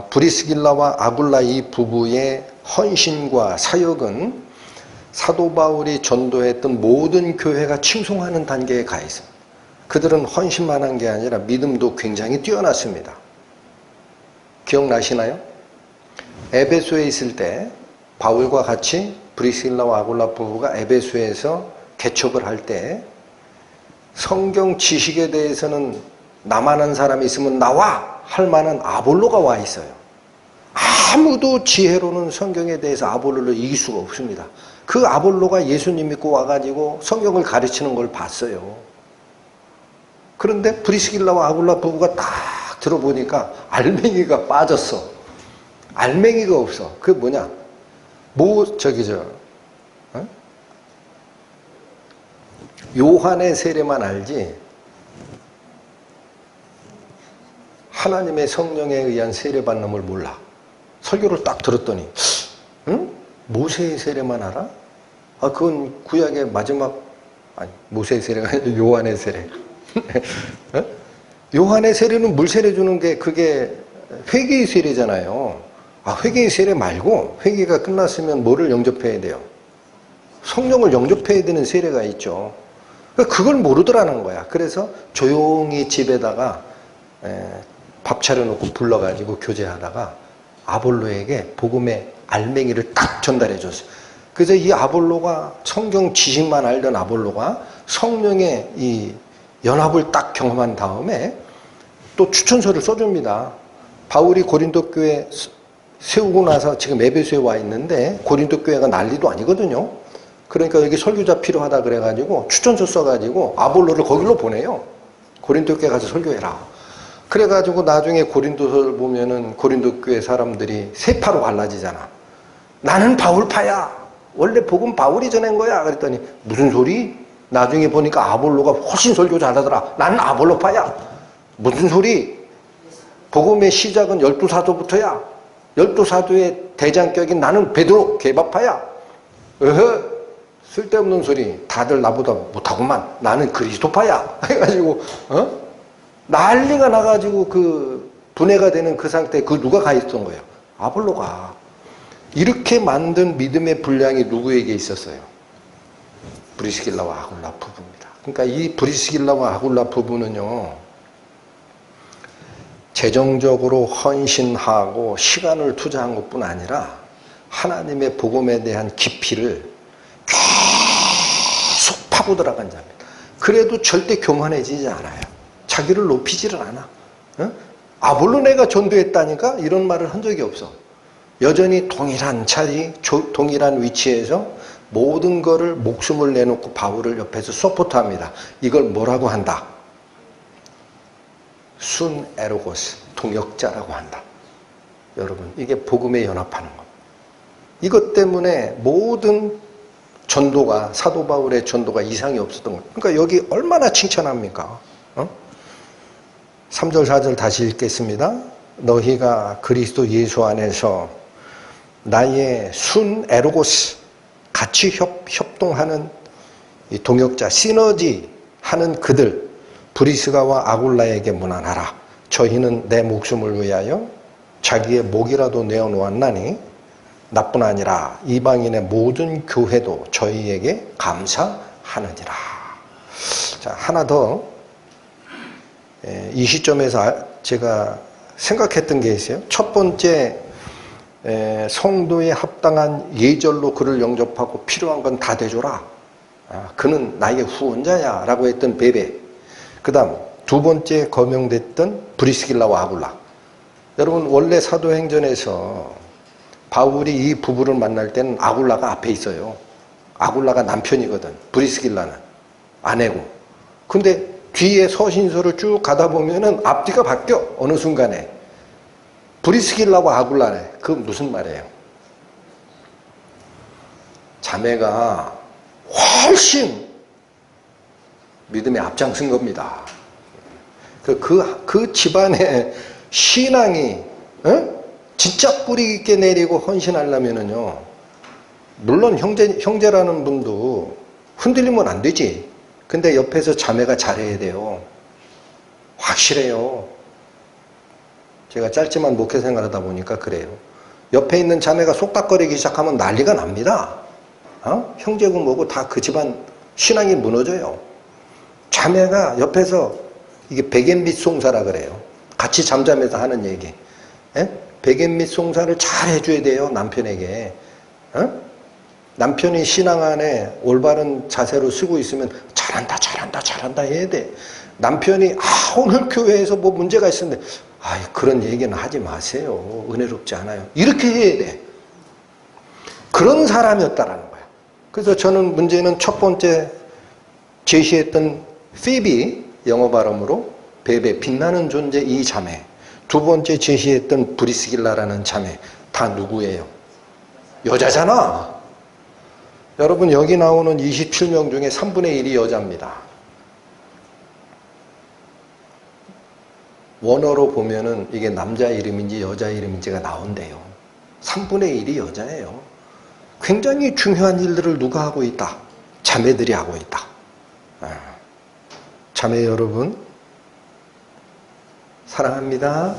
Speaker 1: 브리스길라와 아굴라 이 부부의 헌신과 사역은 사도 바울이 전도했던 모든 교회가 칭송하는 단계에 가 있습니다. 그들은 헌신만 한 게 아니라 믿음도 굉장히 뛰어났습니다. 기억나시나요? 에베소에 있을 때 바울과 같이 브리스길라와 아굴라 부부가 에베소에서 개척을 할 때 성경 지식에 대해서는 나만 아는 사람이 있으면 나와! 할 만한 아볼로가 와 있어요. 아무도 지혜로는 성경에 대해서 아볼로를 이길 수가 없습니다. 그 아볼로가 예수님 믿고 와가지고 성경을 가르치는 걸 봤어요. 그런데 브리스길라와 아굴라 부부가 딱 들어보니까 알맹이가 빠졌어. 알맹이가 없어. 그게 뭐냐? 요한의 세례만 알지 하나님의 성령에 의한 세례받는 걸 몰라. 설교를 딱 들었더니 응? 모세의 세례만 알아? 그건 구약의 마지막 모세의 세례가 아니라 요한의 세례. 요한의 세례는 물 세례 주는 게 그게 회개의 세례잖아요. 회개의 세례 말고 회개가 끝났으면 뭐를 영접해야 돼요? 성령을 영접해야 되는 세례가 있죠. 그걸 모르더라는 거야. 그래서 조용히 집에다가 밥 차려놓고 불러가지고 교제하다가 아볼로에게 복음의 알맹이를 딱 전달해 줬어요. 그래서 이 아볼로가 성경 지식만 알던 아볼로가 성령의 이 연합을 딱 경험한 다음에 또 추천서를 써줍니다. 바울이 고린도 교회 세우고 나서 지금 에베소에 와 있는데 고린도 교회가 난리도 아니거든요. 그러니까 여기 설교자 필요하다 그래가지고 추천서 써가지고 아볼로를 거기로 보내요. 고린도 교회 가서 설교해라. 그래가지고 나중에 고린도서를 보면은 고린도 교회 사람들이 세 파로 갈라지잖아. 나는 바울파야. 원래 복음 바울이 전한 거야. 그랬더니 무슨 소리? 나중에 보니까 아볼로가 훨씬 설교 잘하더라. 나는 아볼로파야. 무슨 소리? 복음의 시작은 12사도부터야. 12사도의 대장격인 나는 베드로 개바파야. 쓸데없는 소리. 다들 나보다 못하구만. 나는 그리스도파야. 해가지고 난리가 나가지고 그 분해가 되는 그 상태에 그 누가 가 있던 거예요? 아볼로가. 이렇게 만든 믿음의 분량이 누구에게 있었어요? 브리스길라와 아굴라 부부입니다. 그러니까 이 브리스길라와 아굴라 부부는요, 재정적으로 헌신하고 시간을 투자한 것뿐 아니라 하나님의 복음에 대한 깊이를 계속 파고 들어간 자입니다. 그래도 절대 교만해지지 않아요. 자기를 높이지를 않아. 아볼로 내가 전도했다니까? 이런 말을 한 적이 없어. 여전히 동일한 자리, 동일한 위치에서 모든 거를 목숨을 내놓고 바울을 옆에서 서포트합니다. 이걸 뭐라고 한다? 순 에로고스, 동역자라고 한다. 여러분, 이게 복음에 연합하는 것. 이것 때문에 모든 전도가, 사도 바울의 전도가 이상이 없었던 거예요. 그러니까 여기 얼마나 칭찬합니까? 3절, 4절 다시 읽겠습니다. 너희가 그리스도 예수 안에서 나의 순 에로고스, 같이 협동하는 이 동역자, 시너지 하는 그들, 브리스가와 아굴라에게 문안하라. 저희는 내 목숨을 위하여 자기의 목이라도 내어놓았나니 나뿐 아니라 이방인의 모든 교회도 저희에게 감사하느니라. 자, 하나 더 이 시점에서 제가 생각했던 게 있어요. 첫 번째, 성도에 합당한 예절로 그를 영접하고 필요한 건 다 대줘라. 그는 나의 후원자야 라고 했던 베베. 그 다음 두 번째 거명됐던 브리스길라와 아굴라. 여러분, 원래 사도행전에서 바울이 이 부부를 만날 때는 아굴라가 앞에 있어요. 아굴라가 남편이거든. 브리스길라는 아내고. 근데 뒤에 서신서를 쭉 가다 보면은 앞뒤가 바뀌어. 어느 순간에. 브리스길라와 아굴라네. 그건 무슨 말이에요? 자매가 훨씬 믿음에 앞장선 겁니다. 그 집안의 신앙이 진짜 뿌리 있게 내리고 헌신하려면은요, 물론 형제라는 분도 흔들리면 안 되지. 근데 옆에서 자매가 잘해야 돼요. 확실해요. 제가 짧지만 목회 생활하다 보니까 그래요. 옆에 있는 자매가 속닥거리기 시작하면 난리가 납니다. 형제고 뭐고 다 그 집안 신앙이 무너져요. 자매가 옆에서, 이게 백앤빛 송사라 그래요. 같이 잠자면서 하는 얘기. 백앤빛 송사를 잘 해줘야 돼요, 남편에게. 남편이 신앙 안에 올바른 자세로 쓰고 있으면 잘한다 해야 돼. 남편이 오늘 교회에서 뭐 문제가 있었는데 그런 얘기는 하지 마세요. 은혜롭지 않아요. 이렇게 해야 돼. 그런 사람이었다라는 거야. 그래서 저는 문제는 첫 번째 제시했던 피비, 영어 발음으로 베베, 빛나는 존재 이 자매. 두 번째 제시했던 브리스길라라는 자매. 다 누구예요? 여자잖아. 여러분, 여기 나오는 27명 중에 3분의 1이 여자입니다. 원어로 보면은 이게 남자 이름인지 여자 이름인지가 나온대요. 3분의 1이 여자예요. 굉장히 중요한 일들을 누가 하고 있다? 자매들이 하고 있다. 자매 여러분, 사랑합니다.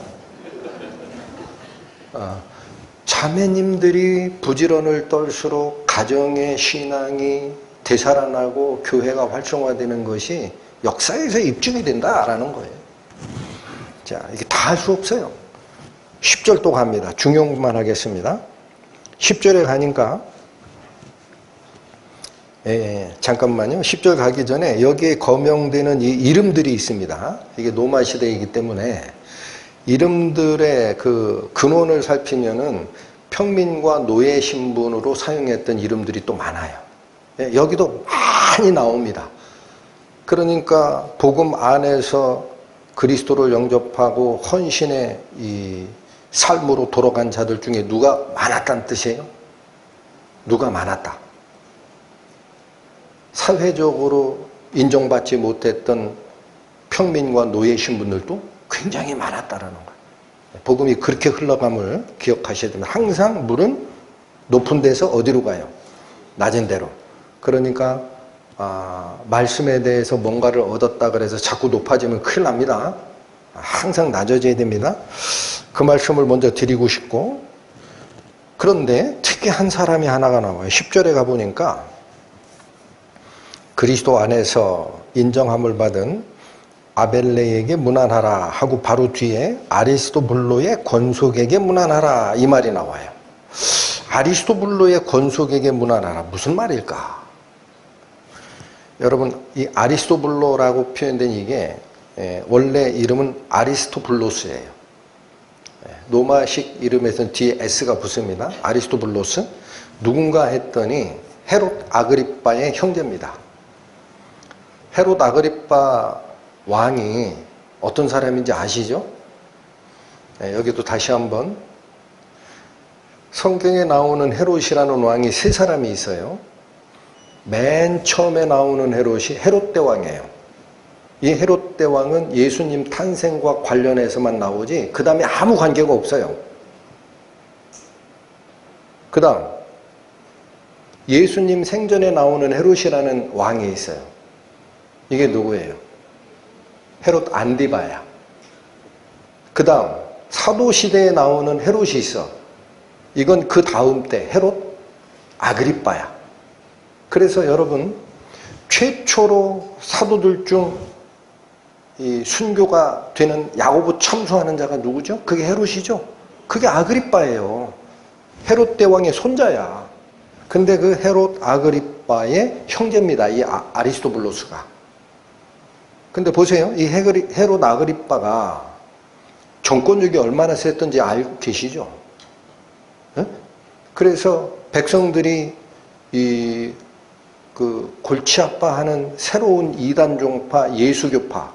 Speaker 1: 자매님들이 부지런을 떨수록 가정의 신앙이 되살아나고 교회가 활성화되는 것이 역사에서 입증이 된다라는 거예요. 자, 이게 다 할 수 없어요. 10절 또 갑니다. 중용만 하겠습니다. 10절에 가니까, 잠깐만요. 10절 가기 전에 여기에 거명되는 이 이름들이 있습니다. 이게 로마 시대이기 때문에 이름들의 그 근원을 살피면은 평민과 노예 신분으로 사용했던 이름들이 또 많아요. 여기도 많이 나옵니다. 그러니까 복음 안에서 그리스도를 영접하고 헌신의 이 삶으로 돌아간 자들 중에 누가 많았다는 뜻이에요? 누가 많았다. 사회적으로 인정받지 못했던 평민과 노예 신분들도 굉장히 많았다라는 거예요. 복음이 그렇게 흘러감을 기억하셔야 됩니다. 항상 물은 높은 데서 어디로 가요? 낮은 데로. 그러니까 말씀에 대해서 뭔가를 얻었다 그래서 자꾸 높아지면 큰일 납니다. 항상 낮아져야 됩니다. 그 말씀을 먼저 드리고 싶고, 그런데 특이한 사람이 하나가 나와요. 10절에 가보니까 그리스도 안에서 인정함을 받은 아벨레에게 문안하라 하고 바로 뒤에 아리스토블로의 권속에게 문안하라 이 말이 나와요. 아리스토블로의 권속에게 문안하라, 무슨 말일까? 여러분, 이 아리스토블로라고 표현된 이게 원래 이름은 아리스토블로스예요. 로마식 이름에서는 뒤에 S가 붙습니다. 아리스토블로스. 누군가 했더니 헤롯 아그리빠의 형제입니다. 헤롯 아그리빠 왕이 어떤 사람인지 아시죠? 여기도 다시 한번 성경에 나오는 헤롯이라는 왕이 세 사람이 있어요. 맨 처음에 나오는 헤롯이 헤롯 대왕이에요. 이 헤롯 대왕은 예수님 탄생과 관련해서만 나오지 그 다음에 아무 관계가 없어요. 그 다음 예수님 생전에 나오는 헤롯이라는 왕이 있어요. 이게 누구예요? 헤롯 안디바야. 그 다음 사도시대에 나오는 헤롯이 있어. 이건 그 다음 때 헤롯 아그리빠야. 그래서 여러분, 최초로 사도들 중 이 순교가 되는 야고보 참수하는 자가 누구죠? 그게 헤롯이죠. 그게 아그리빠예요. 헤롯 대왕의 손자야. 근데 그 헤롯 아그리빠의 형제입니다. 이 아리스토블로스가. 근데 보세요. 이 헤롯 아그리빠가 정권력이 얼마나 셌던지 알고 계시죠? 네? 그래서 백성들이 그 골치 아파하는 새로운 이단종파, 예수교파,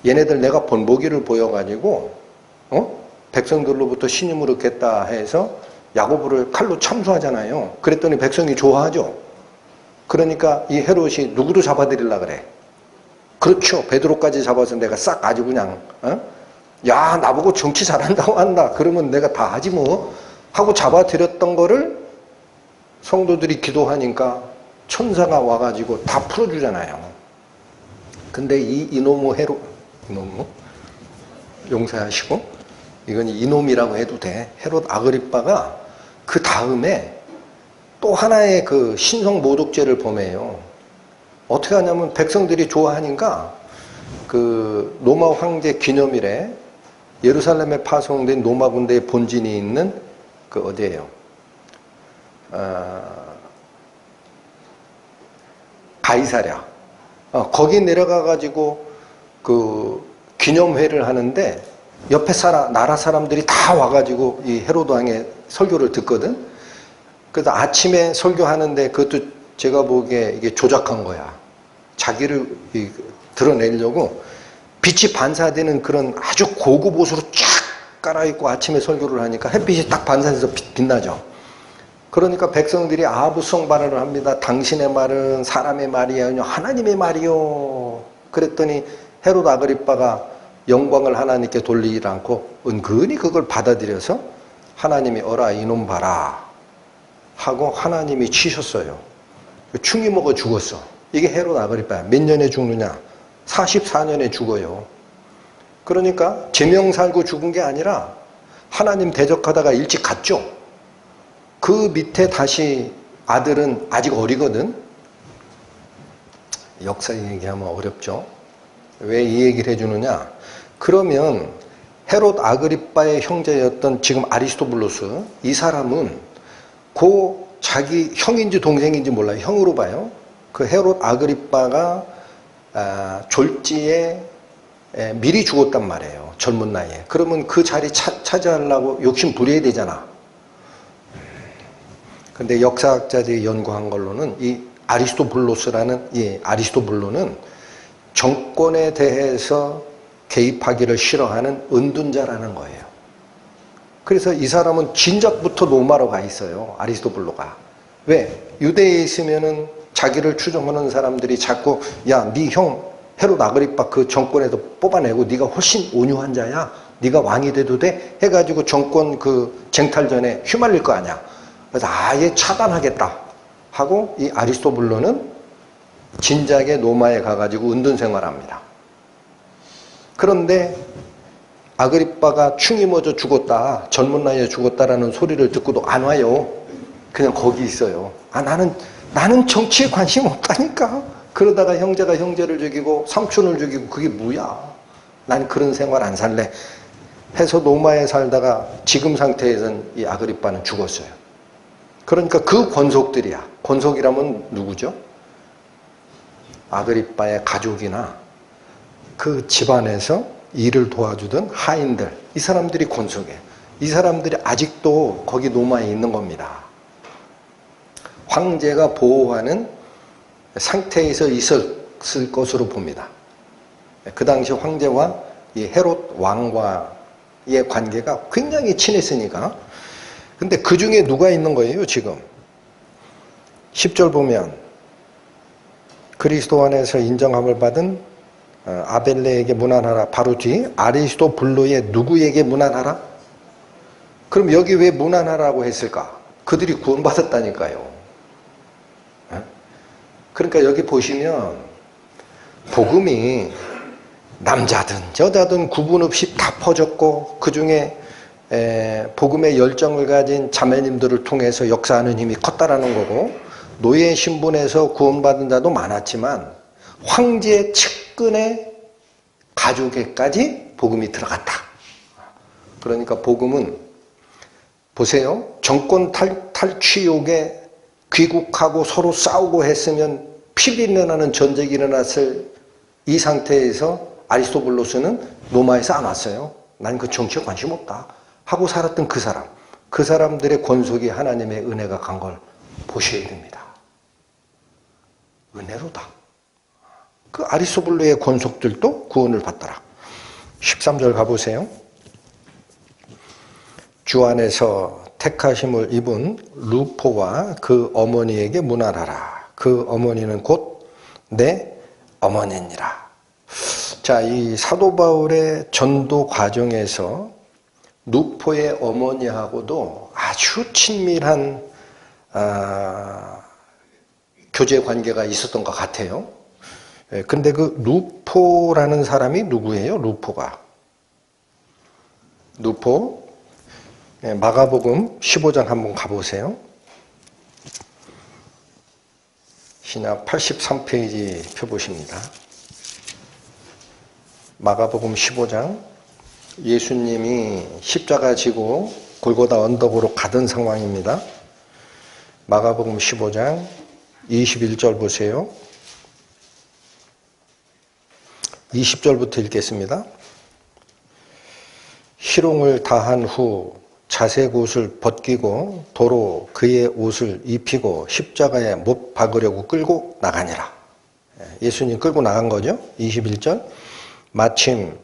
Speaker 1: 얘네들 내가 본보기를 보여가지고 백성들로부터 신임을 얻겠다 해서 야고보를 칼로 참수하잖아요. 그랬더니 백성이 좋아하죠. 그러니까 이 헤롯이 누구도 잡아들이려고 그래. 그렇죠. 베드로까지 잡아서 내가 싹 아주 그냥 야, 나보고 정치 잘한다고 한다. 그러면 내가 다 하지 뭐 하고 잡아들였던 거를 성도들이 기도하니까 천사가 와가지고 다 풀어주잖아요. 근데 이놈의 헤롯, 이놈 용서하시고, 이건 이놈이라고 해도 돼. 헤롯 아그리빠가 그 다음에 또 하나의 그 신성 모독죄를 범해요. 어떻게 하냐면 백성들이 좋아하니까 그 로마 황제 기념일에 예루살렘에 파송된 로마 군대의 본진이 있는 그 어디예요? 가이사랴. 거기 내려가가지고 그 기념회를 하는데 옆에 나라 사람들이 다 와가지고 이 헤롯 왕의 설교를 듣거든. 그래서 아침에 설교하는데 그것도 제가 보기에 이게 조작한 거야. 자기를 드러내려고 빛이 반사되는 그런 아주 고급 옷으로 쫙 깔아입고 아침에 설교를 하니까 햇빛이 딱 반사돼서 빛나죠. 그러니까 백성들이 아부성 발언을 합니다. 당신의 말은 사람의 말이 아니요 하나님의 말이요. 그랬더니 헤롯 아그리빠가 영광을 하나님께 돌리지 않고 은근히 그걸 받아들여서 하나님이 어라 이놈 봐라 하고 하나님이 치셨어요. 충이 먹어 죽었어. 이게 헤롯 아그리빠야. 몇 년에 죽느냐? 44년에 죽어요. 그러니까 제명 살고 죽은 게 아니라 하나님 대적하다가 일찍 갔죠. 그 밑에 다시 아들은 아직 어리거든. 역사 얘기하면 어렵죠. 왜 이 얘기를 해주느냐? 그러면 헤롯 아그리빠의 형제였던 지금 아리스토블로스, 이 사람은 그 자기 형인지 동생인지 몰라요. 형으로 봐요. 그 헤롯 아그리빠가 졸지에 미리 죽었단 말이에요. 젊은 나이에. 그러면 그 자리 차지하려고 욕심 부려야 되잖아. 근데 역사학자들이 연구한 걸로는 이 아리스토블로스라는 이 아리스토블로는 정권에 대해서 개입하기를 싫어하는 은둔자라는 거예요. 그래서 이 사람은 진작부터 로마로 가 있어요. 아리스토블로가. 왜? 유대에 있으면은 자기를 추종하는 사람들이 자꾸 야, 네 형 헤롯 아그리빠 그 정권에서 뽑아내고 네가 훨씬 온유한 자야. 네가 왕이 돼도 돼? 해가지고 정권 그 쟁탈전에 휘말릴 거 아니야. 그래서 아예 차단하겠다 하고 이 아리스토블로는 진작에 로마에 가가지고 은둔 생활합니다. 그런데 아그리빠가 충이 멎어 죽었다, 젊은 나이에 죽었다라는 소리를 듣고도 안 와요. 그냥 거기 있어요. 나는 정치에 관심 없다니까. 그러다가 형제가 형제를 죽이고 삼촌을 죽이고 그게 뭐야. 난 그런 생활 안 살래 해서 로마에 살다가 지금 상태에서는 이 아그리빠는 죽었어요. 그러니까 그 권속들이야. 권속이라면 누구죠? 아그리빠의 가족이나 그 집안에서 일을 도와주던 하인들, 이 사람들이 권속이에요. 이 사람들이 아직도 거기 로마에 있는 겁니다. 황제가 보호하는 상태에서 있었을 것으로 봅니다. 그 당시 황제와 이 헤롯 왕과의 관계가 굉장히 친했으니까. 근데 그 중에 누가 있는 거예요, 지금? 10절 보면 그리스도 안에서 인정함을 받은 아벨레에게 문안하라. 바로 뒤 아리스토블로의 누구에게 문안하라? 그럼 여기 왜 문안하라고 했을까? 그들이 구원받았다니까요. 그러니까 여기 보시면 복음이 남자든 여자든 구분 없이 다 퍼졌고 그 중에 복음의 열정을 가진 자매님들을 통해서 역사하는 힘이 컸다라는 거고, 노예 신분에서 구원받은 자도 많았지만 황제 측근의 가족에까지 복음이 들어갔다. 그러니까 복음은 보세요. 정권 탈취욕에 귀국하고 서로 싸우고 했으면 피비린내 나는 전쟁이 일어났을 이 상태에서 아리스토블로스는 로마에 쌓아놨어요. 난 그 정치에 관심 없다 하고 살았던 그 사람들의 권속이 하나님의 은혜가 간 걸 보셔야 됩니다. 은혜로다. 그 아리스토블로의 권속들도 구원을 받더라. 13절 가보세요. 주 안에서 택하심을 입은 루포와 그 어머니에게 문안하라. 그 어머니는 곧 내 어머니니라. 자, 이 사도 바울의 전도 과정에서 루포의 어머니하고도 아주 친밀한 교제 관계가 있었던 것 같아요. 근데 그 루포라는 사람이 누구예요? 루포가. 루포. 마가복음 15장 한번 가보세요. 신약 83페이지 펴보십니다. 마가복음 15장. 예수님이 십자가 지고 골고다 언덕으로 가던 상황입니다. 마가복음 15장 21절 보세요. 20절부터 읽겠습니다. 희롱을 다한 후 자색 옷을 벗기고 도로 그의 옷을 입히고 십자가에 못 박으려고 끌고 나가니라. 예수님 끌고 나간 거죠. 21절. 마침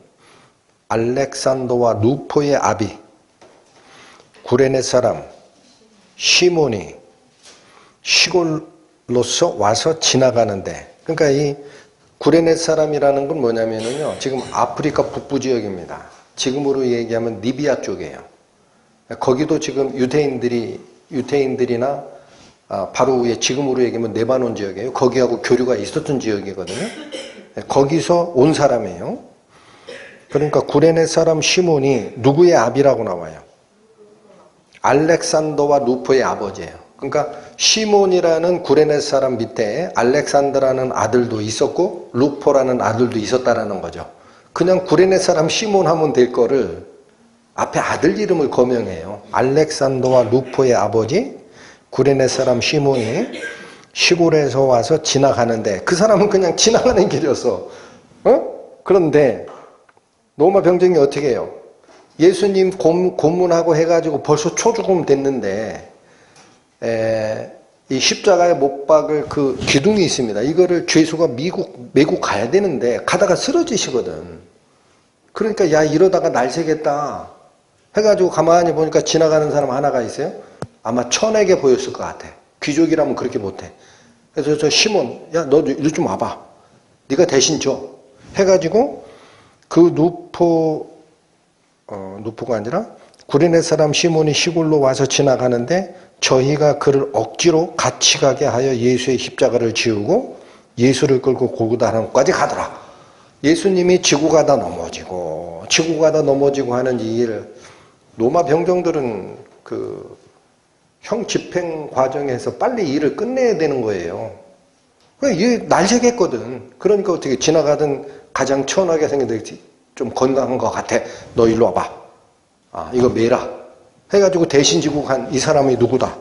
Speaker 1: 알렉산더와 루포의 아비 구레네 사람 시몬이 시골로서 와서 지나가는데, 그러니까 이 구레네 사람이라는 건 뭐냐면요, 지금 아프리카 북부 지역입니다. 지금으로 얘기하면 리비아 쪽이에요. 거기도 지금 유대인들이나 바로 위에 지금으로 얘기하면 레바논 지역이에요. 거기하고 교류가 있었던 지역이거든요. 거기서 온 사람이에요. 그러니까 구레네 사람 시몬이 누구의 아비라고 나와요? 알렉산더와 루포의 아버지예요. 그러니까 시몬이라는 구레네 사람 밑에 알렉산더라는 아들도 있었고 루포라는 아들도 있었다라는 거죠. 그냥 구레네 사람 시몬 하면 될 거를 앞에 아들 이름을 거명해요. 알렉산더와 루포의 아버지 구레네 사람 시몬이 시골에서 와서 지나가는데, 그 사람은 그냥 지나가는 길이었어. 그런데 로마 병정이 어떻게 해요? 예수님 고문하고 해가지고 벌써 초조금 됐는데 이 십자가에 못 박을 그 기둥이 있습니다. 이거를 죄수가 메고 가야 되는데 가다가 쓰러지시거든. 그러니까 야, 이러다가 날 새겠다 해가지고 가만히 보니까 지나가는 사람 하나가 있어요. 아마 천에게 보였을 것 같아. 귀족이라면 그렇게 못해. 그래서 저 시몬, 야, 너 이리 좀 와봐. 네가 대신 줘 해가지고 그 루포 누포가 아니라 구레네 사람 시몬이 시골로 와서 지나가는데 저희가 그를 억지로 같이 가게 하여 예수의 십자가를 지우고 예수를 끌고 골고다까지 가더라. 예수님이 지고 가다 넘어지고 하는 이 일, 로마 병정들은 그 형 집행 과정에서 빨리 일을 끝내야 되는 거예요. 이게 날새겠거든. 그러니까 어떻게 지나가던 가장 천하게 생긴 좀 건강한 것 같아. 너 일로 와봐. 이거 매라. 해가지고 대신 지고 간 이 사람이 누구다?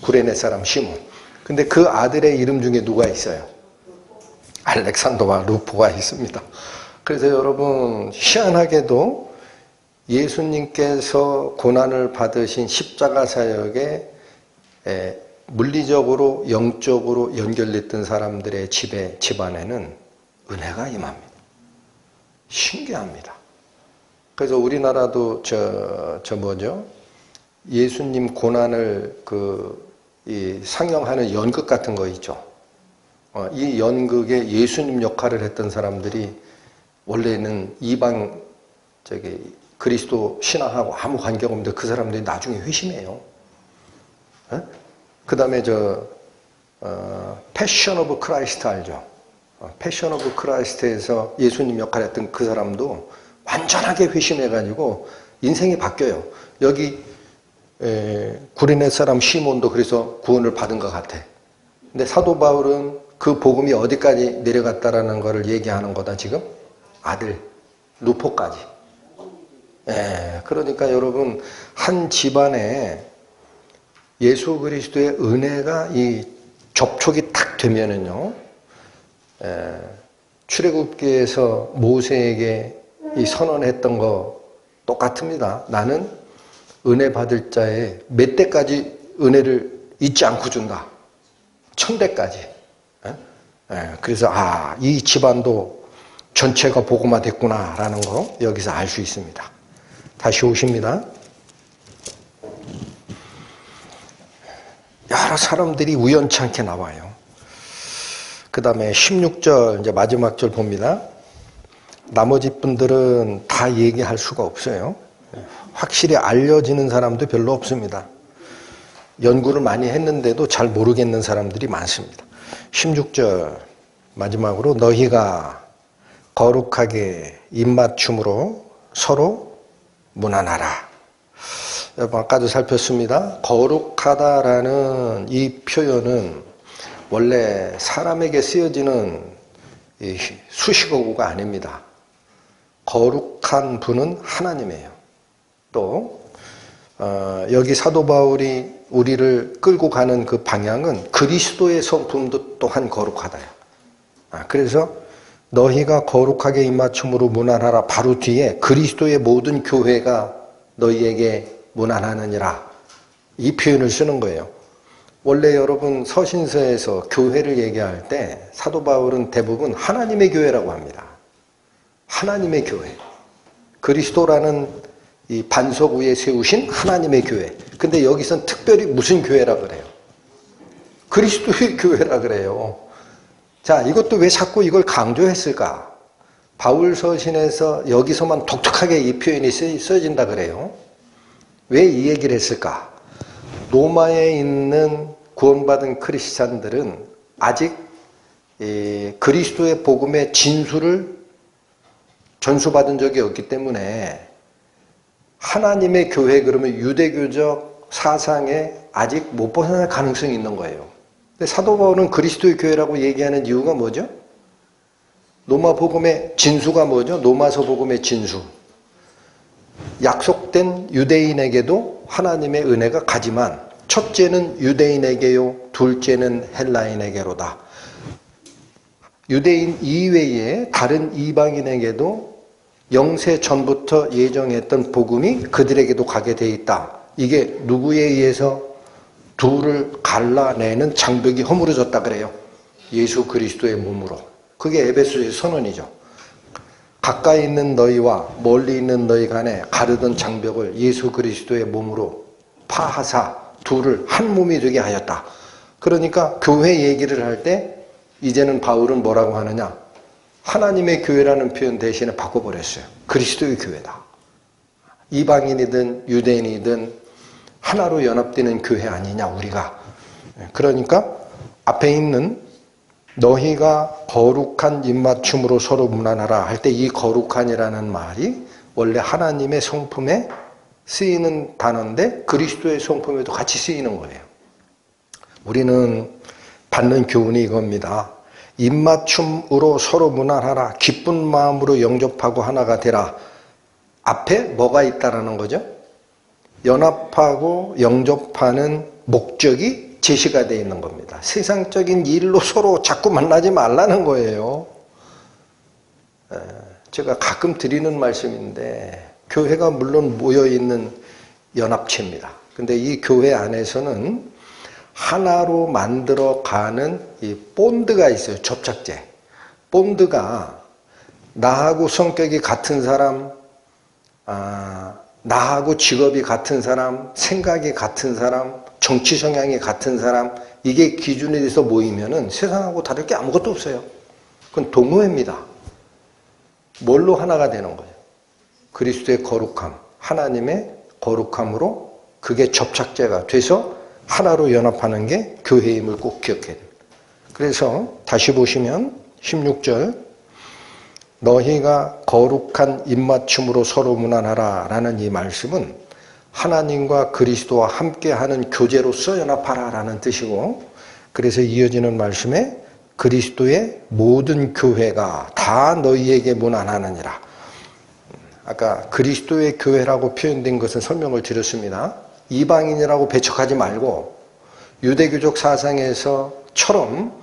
Speaker 1: 구레네 사람 시몬. 근데 그 아들의 이름 중에 누가 있어요? 알렉산더와 루포가 있습니다. 그래서 여러분, 희한하게도 예수님께서 고난을 받으신 십자가 사역에 물리적으로 영적으로 연결됐던 사람들의 집안에는 은혜가 임합니다. 신기합니다. 그래서 우리나라도 예수님 고난을 상영하는 연극 같은 거 있죠. 이 연극에 예수님 역할을 했던 사람들이 원래는 이방 그리스도 신앙하고 아무 관계가 없는데 그 사람들이 나중에 회심해요. 그 다음에 패션 오브 크라이스트 알죠? 패션 오브 크라이스트에서 예수님 역할을 했던 그 사람도 완전하게 회심해가지고 인생이 바뀌어요. 여기 구레네 사람 시몬도 그래서 구원을 받은 것 같아. 근데 사도 바울은 그 복음이 어디까지 내려갔다라는 것을 얘기하는 거다 지금? 아들 루포까지. 그러니까 여러분, 한 집안에 예수 그리스도의 은혜가 이 접촉이 탁 되면은요, 출애굽기에서 모세에게 이 선언했던 거 똑같습니다. 나는 은혜 받을 자에 몇 대까지 은혜를 잊지 않고 준다. 1000대까지. 그래서 이 집안도 전체가 복음화 됐구나라는 거 여기서 알 수 있습니다. 다시 오십니다. 여러 사람들이 우연찮게 나와요. 그 다음에 16절 이제 마지막 절 봅니다. 나머지 분들은 다 얘기할 수가 없어요. 확실히 알려지는 사람도 별로 없습니다. 연구를 많이 했는데도 잘 모르겠는 사람들이 많습니다. 16절 마지막으로 너희가 거룩하게 입맞춤으로 서로 문안하라. 여러분 아까도 살폈습니다. 거룩하다라는 이 표현은 원래 사람에게 쓰여지는 수식어구가 아닙니다. 거룩한 분은 하나님이에요. 또 여기 사도 바울이 우리를 끌고 가는 그 방향은 그리스도의 성품도 또한 거룩하다요. 그래서 너희가 거룩하게 입맞춤으로 문안하라 바로 뒤에 그리스도의 모든 교회가 너희에게 문안하느니라 이 표현을 쓰는 거예요. 원래 여러분 서신서에서 교회를 얘기할 때 사도 바울은 대부분 하나님의 교회라고 합니다. 하나님의 교회. 그리스도라는 이 반석 위에 세우신 하나님의 교회. 근데 여기선 특별히 무슨 교회라 그래요? 그리스도의 교회라 그래요. 자, 이것도 왜 자꾸 이걸 강조했을까? 바울 서신에서 여기서만 독특하게 이 표현이 써진다 그래요. 왜 이 얘기를 했을까? 로마에 있는 구원받은 크리스찬들은 아직 그리스도의 복음의 진수를 전수받은 적이 없기 때문에 하나님의 교회 그러면 유대교적 사상에 아직 못 벗어날 가능성이 있는 거예요. 근데 사도 바울은 그리스도의 교회라고 얘기하는 이유가 뭐죠? 로마 복음의 진수가 뭐죠? 로마서 복음의 진수. 약속된 유대인에게도 하나님의 은혜가 가지만 첫째는 유대인에게요, 둘째는 헬라인에게로다. 유대인 이외에 다른 이방인에게도 영세 전부터 예정했던 복음이 그들에게도 가게 돼 있다. 이게 누구에 의해서 둘을 갈라내는 장벽이 허물어졌다 그래요. 예수 그리스도의 몸으로. 그게 에베소의 선언이죠. 가까이 있는 너희와 멀리 있는 너희 간에 가르던 장벽을 예수 그리스도의 몸으로 파하사 둘을 한 몸이 되게 하였다. 그러니까 교회 얘기를 할 때 이제는 바울은 뭐라고 하느냐? 하나님의 교회라는 표현 대신에 바꿔버렸어요. 그리스도의 교회다. 이방인이든 유대인이든 하나로 연합되는 교회 아니냐 우리가. 그러니까 앞에 있는 너희가 거룩한 입맞춤으로 서로 문안하라 할 때 이 거룩한이라는 말이 원래 하나님의 성품에 쓰이는 단어인데 그리스도의 성품에도 같이 쓰이는 거예요. 우리는 받는 교훈이 이겁니다. 입맞춤으로 서로 문안하라. 기쁜 마음으로 영접하고 하나가 되라. 앞에 뭐가 있다라는 거죠? 연합하고 영접하는 목적이 제시가 되어 있는 겁니다. 세상적인 일로 서로 자꾸 만나지 말라는 거예요. 제가 가끔 드리는 말씀인데 교회가 물론 모여있는 연합체입니다. 근데 이 교회 안에서는 하나로 만들어가는 이 본드가 있어요. 접착제. 본드가 나하고 성격이 같은 사람, 나하고 직업이 같은 사람, 생각이 같은 사람, 정치 성향이 같은 사람, 이게 기준이 돼서 모이면은 세상하고 다를 게 아무것도 없어요. 그건 동호회입니다. 뭘로 하나가 되는 거예요? 그리스도의 거룩함, 하나님의 거룩함으로 그게 접착제가 돼서 하나로 연합하는 게 교회임을 꼭 기억해야 돼요. 그래서 다시 보시면 16절 너희가 거룩한 입맞춤으로 서로 문안하라 라는 이 말씀은 하나님과 그리스도와 함께하는 교제로서 연합하라 라는 뜻이고, 그래서 이어지는 말씀에 그리스도의 모든 교회가 다 너희에게 문안하느니라. 아까 그리스도의 교회라고 표현된 것은 설명을 드렸습니다. 이방인이라고 배척하지 말고 유대교적 사상에서처럼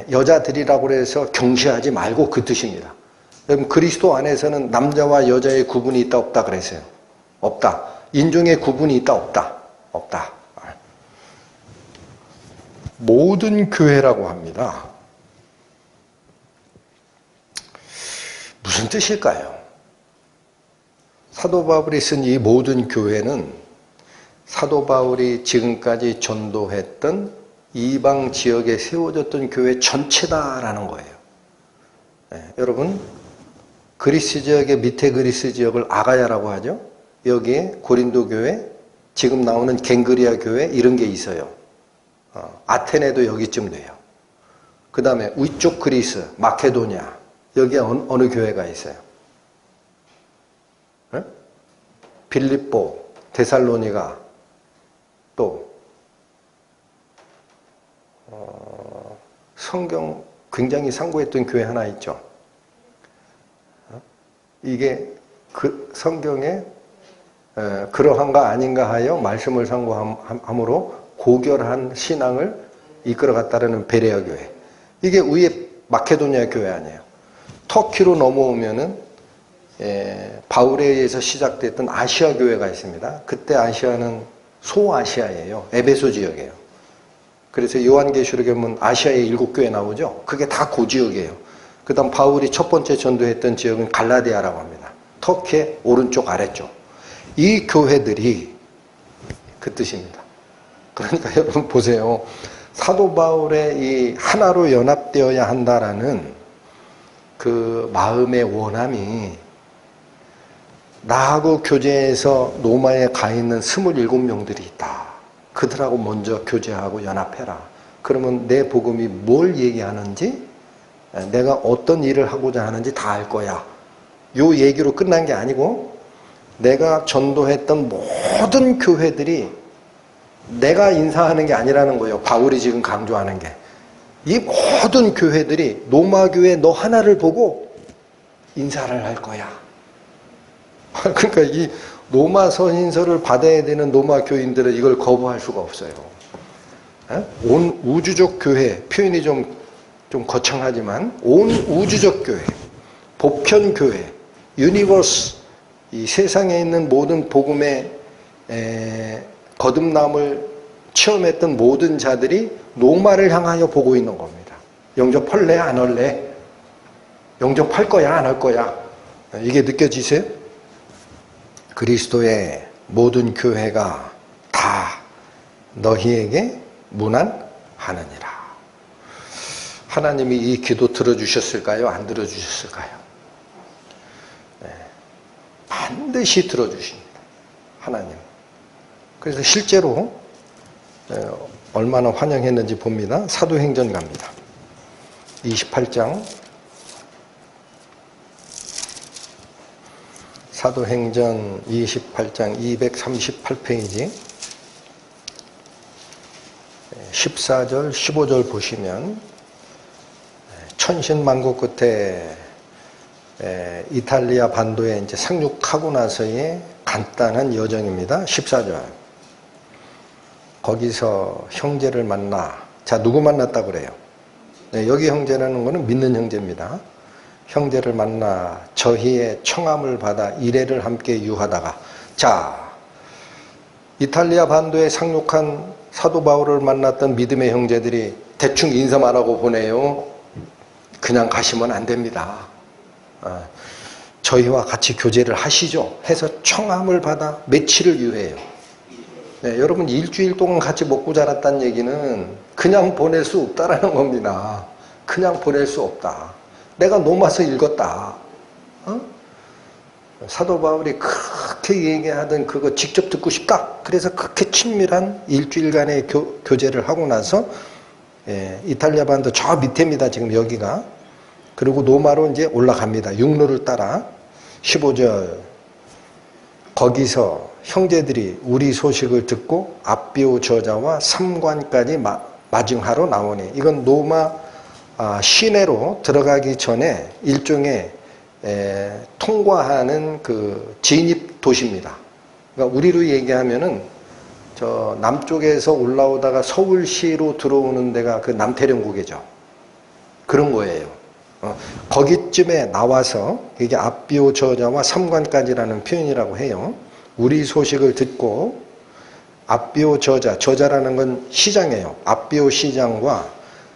Speaker 1: 여자들이라고 해서 경시하지 말고 그 뜻입니다. 여러분 그리스도 안에서는 남자와 여자의 구분이 있다 없다 그랬어요? 없다. 인종의 구분이 있다 없다? 없다. 모든 교회라고 합니다. 무슨 뜻일까요? 사도 바울이 쓴 이 모든 교회는 사도 바울이 지금까지 전도했던 이방 지역에 세워졌던 교회 전체다라는 거예요. 여러분 그리스 지역의 밑에 그리스 지역을 아가야라고 하죠. 여기에 고린도 교회, 지금 나오는 갱그리아 교회 이런 게 있어요. 아테네도 여기쯤 돼요. 그 다음에 위쪽 그리스, 마케도니아 여기에 어느 교회가 있어요? 빌립보, 데살로니가 또 성경 굉장히 상고했던 교회 하나 있죠. 이게 그 성경에 그러한가 아닌가 하여 말씀을 상고함으로 고결한 신앙을 이끌어갔다는 베레아 교회. 이게 위에 마케도니아 교회 아니에요. 터키로 넘어오면은 바울에 의해서 시작됐던 아시아 교회가 있습니다. 그때 아시아는 소아시아예요. 에베소 지역이에요. 그래서 요한계시록에 보면 아시아의 7교회 나오죠. 그게 다 그 지역이에요. 그 다음 바울이 첫 번째 전도했던 지역은 갈라디아라고 합니다. 터키의 오른쪽 아래쪽. 이 교회들이 그 뜻입니다. 그러니까 여러분 보세요. 사도 바울의 이 하나로 연합되어야 한다라는 그 마음의 원함이 나하고 교제해서 로마에 가 있는 27명들이 있다. 그들하고 먼저 교제하고 연합해라. 그러면 내 복음이 뭘 얘기하는지, 내가 어떤 일을 하고자 하는지 다 알 거야. 요 얘기로 끝난 게 아니고 내가 전도했던 모든 교회들이 내가 인사하는 게 아니라는 거예요. 바울이 지금 강조하는 게. 이 모든 교회들이 로마 교회 너 하나를 보고 인사를 할 거야. 그러니까 이 로마 서신서를 받아야 되는 로마 교인들은 이걸 거부할 수가 없어요. 온 우주적 교회, 표현이 좀 거창하지만 온 우주적 교회, 보편 교회, 유니버스, 이 세상에 있는 모든 복음의 거듭남을 체험했던 모든 자들이 로마를 향하여 보고 있는 겁니다. 영접할래 안 할래? 영접할 거야 안 할 거야? 이게 느껴지세요? 그리스도의 모든 교회가 다 너희에게 문안하느니라. 하나님이 이 기도 들어주셨을까요? 안 들어주셨을까요? 네. 반드시 들어주십니다. 하나님. 그래서 실제로 얼마나 환영했는지 봅니다. 사도행전 갑니다. 28장. 사도행전 28장 238페이지 14절 15절 보시면 천신만고 끝에 이탈리아 반도에 이제 상륙하고 나서의 간단한 여정입니다. 14절. 거기서 형제를 만나. 자, 누구 만났다 그래요? 네, 여기 형제라는 것은 믿는 형제입니다. 형제를 만나 저희의 청함을 받아 이레를 함께 유하다가, 자, 이탈리아 반도에 상륙한 사도 바울을 만났던 믿음의 형제들이 대충 인사만 하고 보내요. 그냥 가시면 안 됩니다. 저희와 같이 교제를 하시죠. 해서 청함을 받아 며칠을 유해요. 네, 여러분 일주일 동안 같이 먹고 자랐다는 얘기는 그냥 보낼 수 없다라는 겁니다. 그냥 보낼 수 없다. 내가 노마서 읽었다. 사도 바울이 그렇게 얘기하던 그거 직접 듣고 싶다. 그래서 그렇게 친밀한 일주일간의 교제를 하고 나서 이탈리아 반도 저 밑에입니다. 지금 여기가. 그리고 노마로 이제 올라갑니다. 육로를 따라. 15절. 거기서 형제들이 우리 소식을 듣고 앞비오 저자와 삼관까지 마중하러 나오니, 이건 노마 시내로 들어가기 전에 일종의 통과하는 그 진입 도시입니다. 그러니까 우리로 얘기하면은 저 남쪽에서 올라오다가 서울시로 들어오는 데가 그 남태령국이죠. 그런 거예요. 거기쯤에 나와서 이게 앞비오 저자와 삼관까지라는 표현이라고 해요. 우리 소식을 듣고 앞비오 저자라는 건 시장이에요. 앞비오 시장과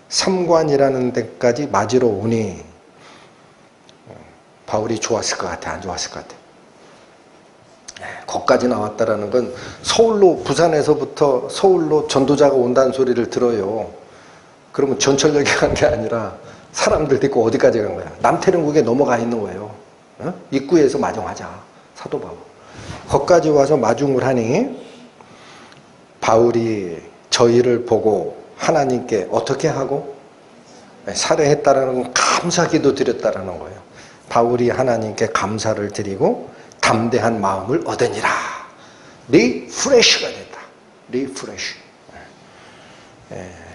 Speaker 1: 삼관이라는 데까지 맞으러 오니 바울이 좋았을 것 같아, 안 좋았을 것 같아? 거기까지 나왔다라는 건 서울로, 부산에서부터 서울로 전도자가 온다는 소리를 들어요. 그러면 전철역에 간 게 아니라 사람들 데리고 어디까지 간 거야? 남태령국에 넘어가 있는 거예요. 입구에서 마중하자, 사도 바울. 거기까지 와서 마중을 하니 바울이 저희를 보고 하나님께 어떻게 하고 살해했다라는 건 감사기도 드렸다라는 거예요. 바울이 하나님께 감사를 드리고 담대한 마음을 얻으니라. 리프레시가 됐다. 리프레시.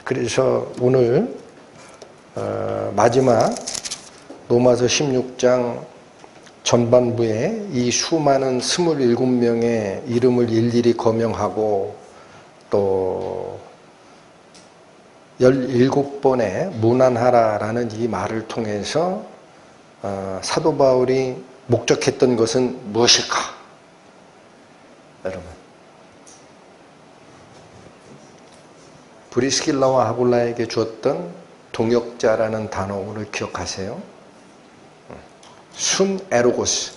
Speaker 1: 그래서 오늘 마지막 로마서 16장 전반부에 이 수많은 27명의 이름을 일일이 거명하고 또 17번의 문안하라라는 이 말을 통해서 사도 바울이 목적했던 것은 무엇일까? 여러분, 브리스길라와 아굴라에게 주었던 동역자라는 단어를 기억하세요. 순 에로고스,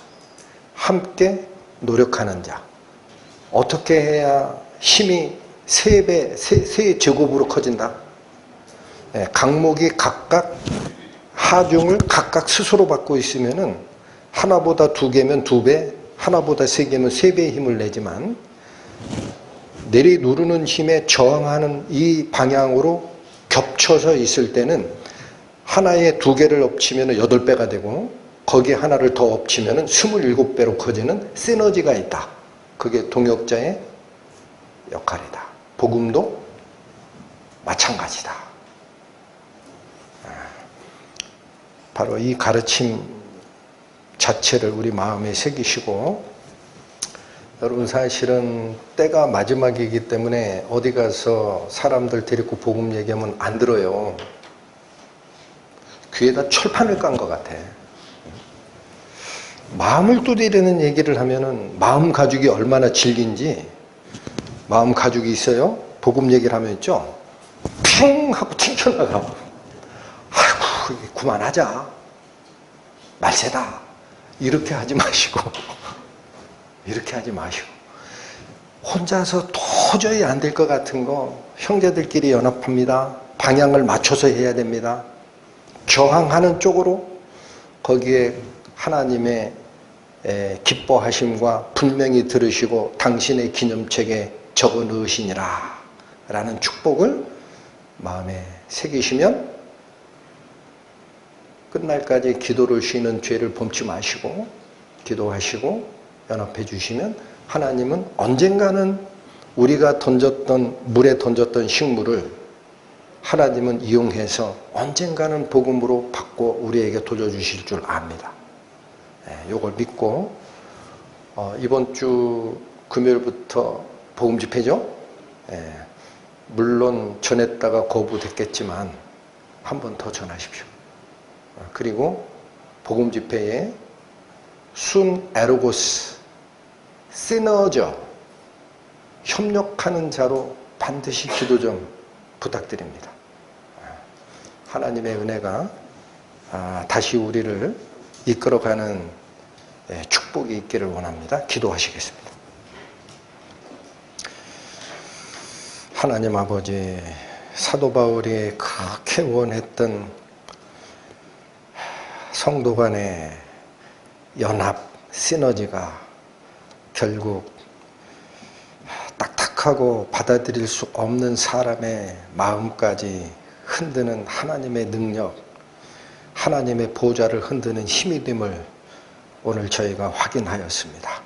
Speaker 1: 함께 노력하는 자. 어떻게 해야 힘이 3배, 3제곱으로 커진다? 각목이 각각 하중을 각각 스스로 받고 있으면은 하나보다 2개면 2배, 하나보다 3개면 3배의 힘을 내지만 내리누르는 힘에 저항하는 이 방향으로 겹쳐서 있을 때는 하나에 2개를 엎치면 8배가 되고 거기에 하나를 더 엎치면 27배로 커지는 시너지가 있다. 그게 동역자의 역할이다. 복음도 마찬가지다. 바로 이 가르침 자체를 우리 마음에 새기시고, 여러분 사실은 때가 마지막이기 때문에 어디 가서 사람들 데리고 복음 얘기하면 안 들어요. 귀에다 철판을 깐 것 같아. 마음을 두드리는 얘기를 하면은 마음 가죽이 얼마나 질긴지, 마음 가죽이 있어요? 복음 얘기를 하면 있죠? 핑! 하고 튕겨나가. 아이고, 그만하자. 말세다. 이렇게 하지 마시고, 이렇게 하지 마시고, 혼자서 도저히 안 될 것 같은 거 형제들끼리 연합합니다. 방향을 맞춰서 해야 됩니다. 저항하는 쪽으로 거기에 하나님의 기뻐하심과 분명히 들으시고 당신의 기념책에 적어 넣으시니라 라는 축복을 마음에 새기시면 끝날까지 기도를 쉬는 죄를 범치 마시고 기도하시고 연합해 주시면 하나님은 언젠가는 우리가 물에 던졌던 식물을 하나님은 이용해서 언젠가는 복음으로 바꿔 우리에게 돌려주실 줄 압니다. 이걸 믿고 이번 주 금요일부터 복음 집회죠. 물론 전했다가 거부됐겠지만 한 번 더 전하십시오. 그리고 복음 집회에 순 에르고스 시너저 협력하는 자로 반드시 기도 좀 부탁드립니다. 하나님의 은혜가 다시 우리를 이끌어가는 축복이 있기를 원합니다. 기도하시겠습니다. 하나님 아버지, 사도 바울이 그렇게 원했던 성도 간의 연합, 시너지가 결국 딱딱하고 받아들일 수 없는 사람의 마음까지 흔드는 하나님의 능력, 하나님의 보좌를 흔드는 힘이 됨을 오늘 저희가 확인하였습니다.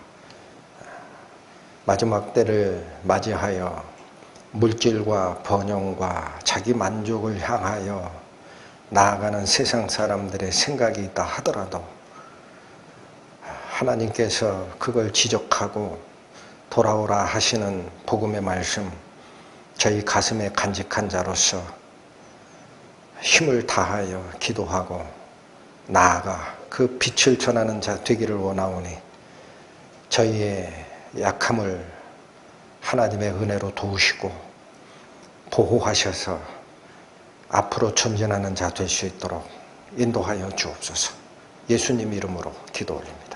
Speaker 1: 마지막 때를 맞이하여 물질과 번영과 자기 만족을 향하여 나아가는 세상 사람들의 생각이 있다 하더라도 하나님께서 그걸 지적하고 돌아오라 하시는 복음의 말씀, 저희 가슴에 간직한 자로서 힘을 다하여 기도하고 나아가 그 빛을 전하는 자 되기를 원하오니 저희의 약함을 하나님의 은혜로 도우시고 보호하셔서 앞으로 전진하는 자 될 수 있도록 인도하여 주옵소서. 예수님 이름으로 기도 올립니다.